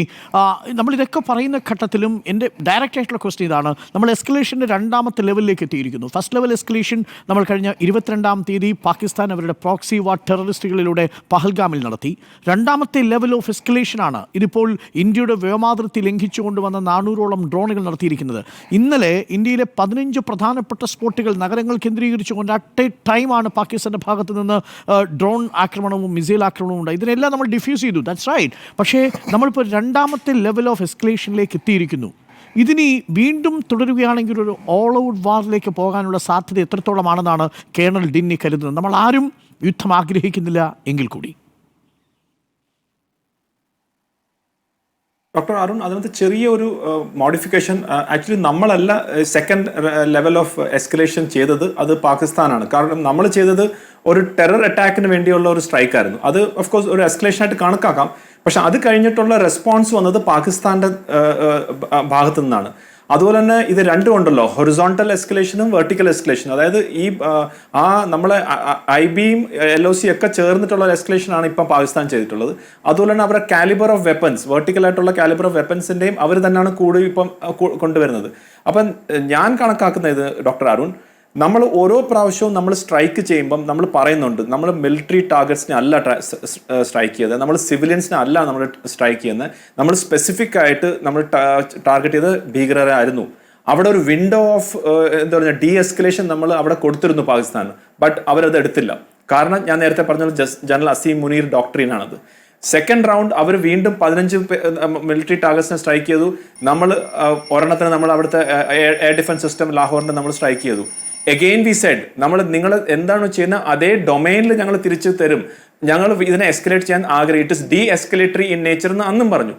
നമ്മളിതൊക്കെ പറയുന്ന ഘട്ടത്തിലും എൻ്റെ ഡയറക്റ്റ് ആയിട്ടുള്ള ക്വസ്റ്റ്യൻ ഇതാണ്. നമ്മൾ എസ്കലേഷൻ്റെ രണ്ടാമത്തെ ലെവലിലേക്ക് എത്തിയിരിക്കുന്നു. ഫസ്റ്റ് ലെവൽ എസ്കലേഷൻ നമ്മൾ കഴിഞ്ഞ 22-ാം തീയതി പാകിസ്ഥാൻ അവരുടെ പ്രോക്സി വാർ ടെററിസ്റ്റുകളിലൂടെ പഹൽഗാമിൽ നടത്തി. രണ്ടാമത്തെ ലെവൽ ഓഫ് എസ്കലേഷനാണ് ഇതിപ്പോൾ ഇന്ത്യയുടെ വ്യോമാതിർത്തി ലംഘിച്ചുകൊണ്ട് വന്ന 400ഓളം ഡ്രോണുകൾ നടത്തിയിരിക്കുന്നത്. ഇന്നലെ ഇന്ത്യയിലെ 15 പ്രധാനപ്പെട്ട സ്പോട്ടുകൾ നഗരങ്ങൾ കേന്ദ്രീകരിച്ചുകൊണ്ട് അറ്റ് എ ടൈമാണ് പാകിസ്ഥാൻ്റെ ഭാഗത്ത് നിന്ന് ഡ്രോൺ ആക്രമണവും മിസൈൽ ആക്രമണവും ഉണ്ടായി. ഇതിനെല്ലാം നമ്മൾ ഡിഫ്യൂസ് ചെയ്തു, ദാറ്റ്സ് റൈറ്റ്. പക്ഷേ നമ്മളിപ്പോൾ രണ്ടാമത്തെ ലെവൽ ഓഫ് എസ്കലേഷനിലേക്ക് എത്തിയിരിക്കുന്നു. ഇതിനി വീണ്ടും തുടരുകയാണെങ്കിൽ ഒരു ഓൾ ഔട്ട് വാറിലേക്ക് പോകാനുള്ള സാധ്യത എത്രത്തോളമാണെന്നാണ് കേണൽ ഡിന്നി കരുതുന്നത്? നമ്മൾ ആരും യുദ്ധം ആഗ്രഹിക്കുന്നില്ല എങ്കിൽ കൂടി. ഡോക്ടർ അരുൺ, അതിനകത്ത് ചെറിയൊരു മോഡിഫിക്കേഷൻ. ആക്ച്വലി നമ്മളല്ല സെക്കൻഡ് ലെവൽ ഓഫ് എസ്കലേഷൻ ചെയ്തത്, അത് പാകിസ്ഥാനാണ്. കാരണം നമ്മൾ ചെയ്തത് ഒരു ടെറർ അറ്റാക്കിന് വേണ്ടിയുള്ള ഒരു സ്ട്രൈക്കായിരുന്നു. അത് ഓഫ് കോഴ്സ് ഒരു എസ്കലേഷനായിട്ട് കണക്കാക്കാം. പക്ഷെ അത് കഴിഞ്ഞിട്ടുള്ള റെസ്പോൺസ് വന്നത് പാകിസ്ഥാൻ്റെ ഭാഗത്തു നിന്നാണ്. അതുപോലെ തന്നെ ഇത് രണ്ടും ഉണ്ടല്ലോ, ഹൊറിസോണ്ടൽ എസ്കലേഷനും വെർട്ടിക്കൽ എസ്കലേഷനും. അതായത് ഈ നമ്മളെ IBയും LOC ഒക്കെ ചേർന്നിട്ടുള്ള എസ്കലേഷനാണ് ഇപ്പം പാകിസ്ഥാൻ ചെയ്തിട്ടുള്ളത്. അതുപോലെ തന്നെ അവരുടെ കാലിബർ ഓഫ് വെപ്പൺസ്, വെർട്ടിക്കലായിട്ടുള്ള കാലിബർ ഓഫ് വെപ്പൺസിൻ്റെയും അവർ തന്നെയാണ് കൂടുതൽ ഇപ്പം കൊണ്ടുവരുന്നത്. അപ്പം ഞാൻ കണക്കാക്കുന്ന ഇത് ഡോക്ടർ അരുൺ, നമ്മൾ ഓരോ പ്രാവശ്യവും നമ്മൾ സ്ട്രൈക്ക് ചെയ്യുമ്പം നമ്മൾ പറയുന്നുണ്ട് നമ്മൾ മിലിറ്ററി ടാർഗറ്റ്സിനെ അല്ല സ്ട്രൈക്ക് ചെയ്തത്, നമ്മൾ സിവിലിയൻസിനെ അല്ല നമ്മൾ സ്ട്രൈക്ക് ചെയ്യുന്നത്, നമ്മൾ സ്പെസിഫിക് ആയിട്ട് നമ്മൾ ടാർഗറ്റ് ചെയ്ത് ഭീകരരായിരുന്നു. അവിടെ ഒരു വിൻഡോ ഓഫ് എന്താ പറയുക ഡി എസ്കലേഷൻ നമ്മൾ അവിടെ കൊടുത്തിരുന്നു പാകിസ്ഥാന്. ബട്ട് അവരത് എടുത്തില്ല. കാരണം ഞാൻ നേരത്തെ പറഞ്ഞ ജനറൽ അസീം മുനീർ ഡോക്ട്രീനാണത്. സെക്കൻഡ് റൗണ്ട് അവർ വീണ്ടും 15 മിലിറ്ററി ടാർഗറ്റ്സിനെ സ്ട്രൈക്ക് ചെയ്തു. നമ്മൾ ഒരെണ്ണത്തിന് നമ്മൾ അവിടുത്തെ എയർ ഡിഫൻസ് സിസ്റ്റം ലാഹോറിൻ്റെ നമ്മൾ സ്ട്രൈക്ക് ചെയ്തു. എഗെയിൻ വി സെഡ് നിങ്ങൾ എന്താണ് ചെയ്യുന്നത് അതേ ഡൊമൈനിൽ ഞങ്ങൾ തിരിച്ചു തരും, ഞങ്ങൾ ഇതിനെ എസ്കലേറ്റ് ചെയ്യാൻ it is D escalatory in nature എന്ന് അന്നും പറഞ്ഞു.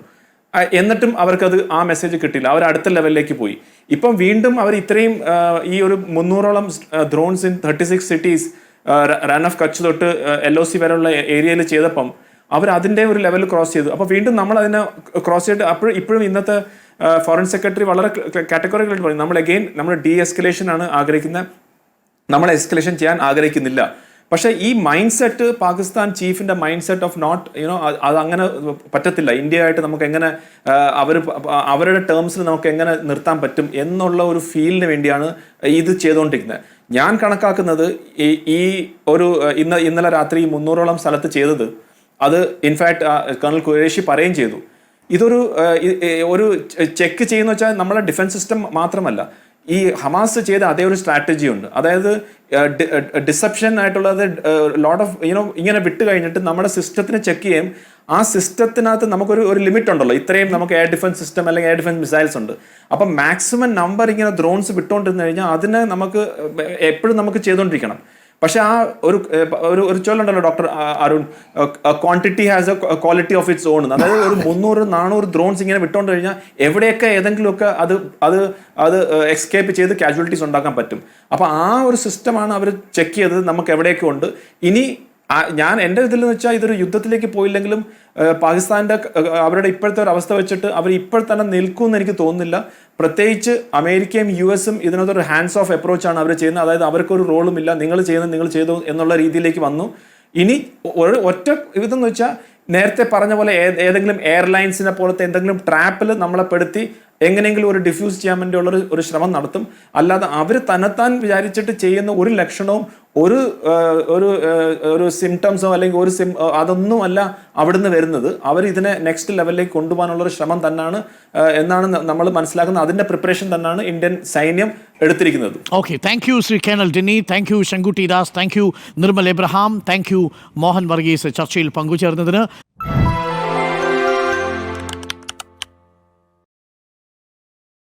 എന്നിട്ടും അവർക്കത് ആ മെസ്സേജ് കിട്ടില്ല. അവർ അടുത്ത ലെവലിലേക്ക് പോയി. ഇപ്പം വീണ്ടും അവർ ഇത്രയും ഈ ഒരു 300ഓളം drones in 36 cities run of Kutch തൊട്ട് LOC വരെയുള്ള ഏരിയയിൽ ചെയ്തപ്പം അവർ അതിൻ്റെ ഒരു ലെവൽ ക്രോസ് ചെയ്തു. അപ്പോൾ വീണ്ടും നമ്മൾ അതിനെ ക്രോസ് ചെയ്തിട്ട് ഇപ്പോഴും ഇന്നത്തെ ഫോറിൻ സെക്രട്ടറി വളരെ കാറ്റഗറികളായിട്ട് പറയും നമ്മൾ ഡി എസ്കലേഷൻ ആണ് ആഗ്രഹിക്കുന്നത്, നമ്മൾ എസ്കലേഷൻ ചെയ്യാൻ ആഗ്രഹിക്കുന്നില്ല. പക്ഷേ ഈ മൈൻഡ് സെറ്റ് പാകിസ്ഥാൻ ചീഫിൻ്റെ മൈൻഡ് സെറ്റ് ഓഫ് നോട്ട് അത് അങ്ങനെ പറ്റത്തില്ല. ഇന്ത്യയായിട്ട് നമുക്ക് എങ്ങനെ അവരുടെ ടേംസിൽ നമുക്ക് എങ്ങനെ നിർത്താൻ പറ്റും എന്നുള്ള ഒരു ഫീലിന് വേണ്ടിയാണ് ഇത് ചെയ്തുകൊണ്ടിരിക്കുന്നത്. ഞാൻ കണക്കാക്കുന്നത് ഈ ഒരു ഇന്നലെ രാത്രി 300ഓളം സ്ഥലത്ത് ചെയ്തത്, അത് ഇൻഫാക്ട് കേണൽ ഖുറേഷി പറയുകയും ചെയ്തു, ഒരു ചെക്ക് ചെയ്യുന്ന വെച്ചാൽ നമ്മളെ ഡിഫൻസ് സിസ്റ്റം മാത്രമല്ല, ഈ ഹമാസ് ചെയ്ത അതേ ഒരു സ്ട്രാറ്റജി ഉണ്ട്. അതായത് ഡിസെപ്ഷൻ ആയിട്ടുള്ളത് ലോട്ട് ഓഫ് ഇങ്ങനെ വിട്ട് കഴിഞ്ഞിട്ട് നമ്മുടെ സിസ്റ്റത്തിനെ ചെക്ക് ചെയ്യും. ആ സിസ്റ്റത്തിനകത്ത് നമുക്കൊരു ലിമിറ്റ് ഉണ്ടല്ലോ, ഇത്രയും നമുക്ക് എയർ ഡിഫൻസ് സിസ്റ്റം അല്ലെങ്കിൽ എയർ ഡിഫൻസ് മിസൈൽസ് ഉണ്ട്. അപ്പം മാക്സിമം നമ്പർ ഇങ്ങനെ ഡ്രോൺസ് വിട്ടുകൊണ്ടിരുന്നു കഴിഞ്ഞാൽ അതിനെ നമുക്ക് എപ്പോഴും നമുക്ക് ചെയ്തുകൊണ്ടിരിക്കണം. പക്ഷെ ആ ഒരു ചൊല്ലുണ്ടല്ലോ doctor Arun, quantity has a quality of its own. അതായത് ഒരു 300-400 ഡ്രോൺസ് ഇങ്ങനെ വിട്ടുകൊണ്ട് കഴിഞ്ഞാൽ എവിടെയൊക്കെ ഏതെങ്കിലുമൊക്കെ അത് എസ്കേപ്പ് ചെയ്ത് കാഷ്വാലിറ്റീസ് ഉണ്ടാക്കാൻ പറ്റും. അപ്പോൾ ആ ഒരു സിസ്റ്റമാണ് അവർ ചെക്ക് ചെയ്തത് നമുക്ക് എവിടെയൊക്കെ ഉണ്ട്. ഇനി ഞാൻ എൻ്റെ ഇതിൽ എന്ന് വെച്ചാൽ ഇതൊരു യുദ്ധത്തിലേക്ക് പോയില്ലെങ്കിലും പാകിസ്ഥാൻ്റെ അവരുടെ ഇപ്പോഴത്തെ ഒരു അവസ്ഥ വെച്ചിട്ട് അവർ ഇപ്പോൾ തന്നെ നിൽക്കുമെന്ന് എനിക്ക് തോന്നുന്നില്ല. പ്രത്യേകിച്ച് അമേരിക്കയും US ഇതിനകത്തൊരു ഹാൻഡ്സ് ഓഫ് അപ്രോച്ചാണ് അവർ ചെയ്യുന്നത്. അതായത് അവർക്കൊരു റോളും ഇല്ല, നിങ്ങൾ ചെയ്തു എന്നുള്ള രീതിയിലേക്ക് വന്നു. ഇനി ഒറ്റ ഇതെന്ന് വെച്ചാൽ നേരത്തെ പറഞ്ഞ പോലെ ഏതെങ്കിലും എയർലൈൻസിനെ പോലത്തെ എന്തെങ്കിലും ട്രാപ്പിൽ നമ്മളെ പെടുത്തി എങ്ങനെയെങ്കിലും ഒരു ഡിഫ്യൂസ് ചെയ്യാൻ വേണ്ടിയുള്ള ഒരു ശ്രമം നടത്തും. അല്ലാതെ അവർ തന്നെത്താൻ വിചാരിച്ചിട്ട് ചെയ്യുന്ന ഒരു ലക്ഷണവും ഒരു സിംറ്റംസോ അല്ലെങ്കിൽ അതൊന്നും അല്ല അവിടുന്ന് വരുന്നത്. അവർ ഇതിനെ നെക്സ്റ്റ് ലെവലിലേക്ക് കൊണ്ടുപോകാനുള്ളൊരു ശ്രമം തന്നെയാണ് എന്നാണ് നമ്മൾ മനസ്സിലാക്കുന്നത്. അതിൻ്റെ പ്രിപ്പറേഷൻ തന്നെയാണ് ഇന്ത്യൻ സൈന്യം എടുത്തിരിക്കുന്നത്. Okay, thank you Shri colonel Dinny, thank you Sankutty Das, thank you Nirmal Abraham, thank you Mohan Varghese ചർച്ചയിൽ പങ്കുചേർന്നതിന്.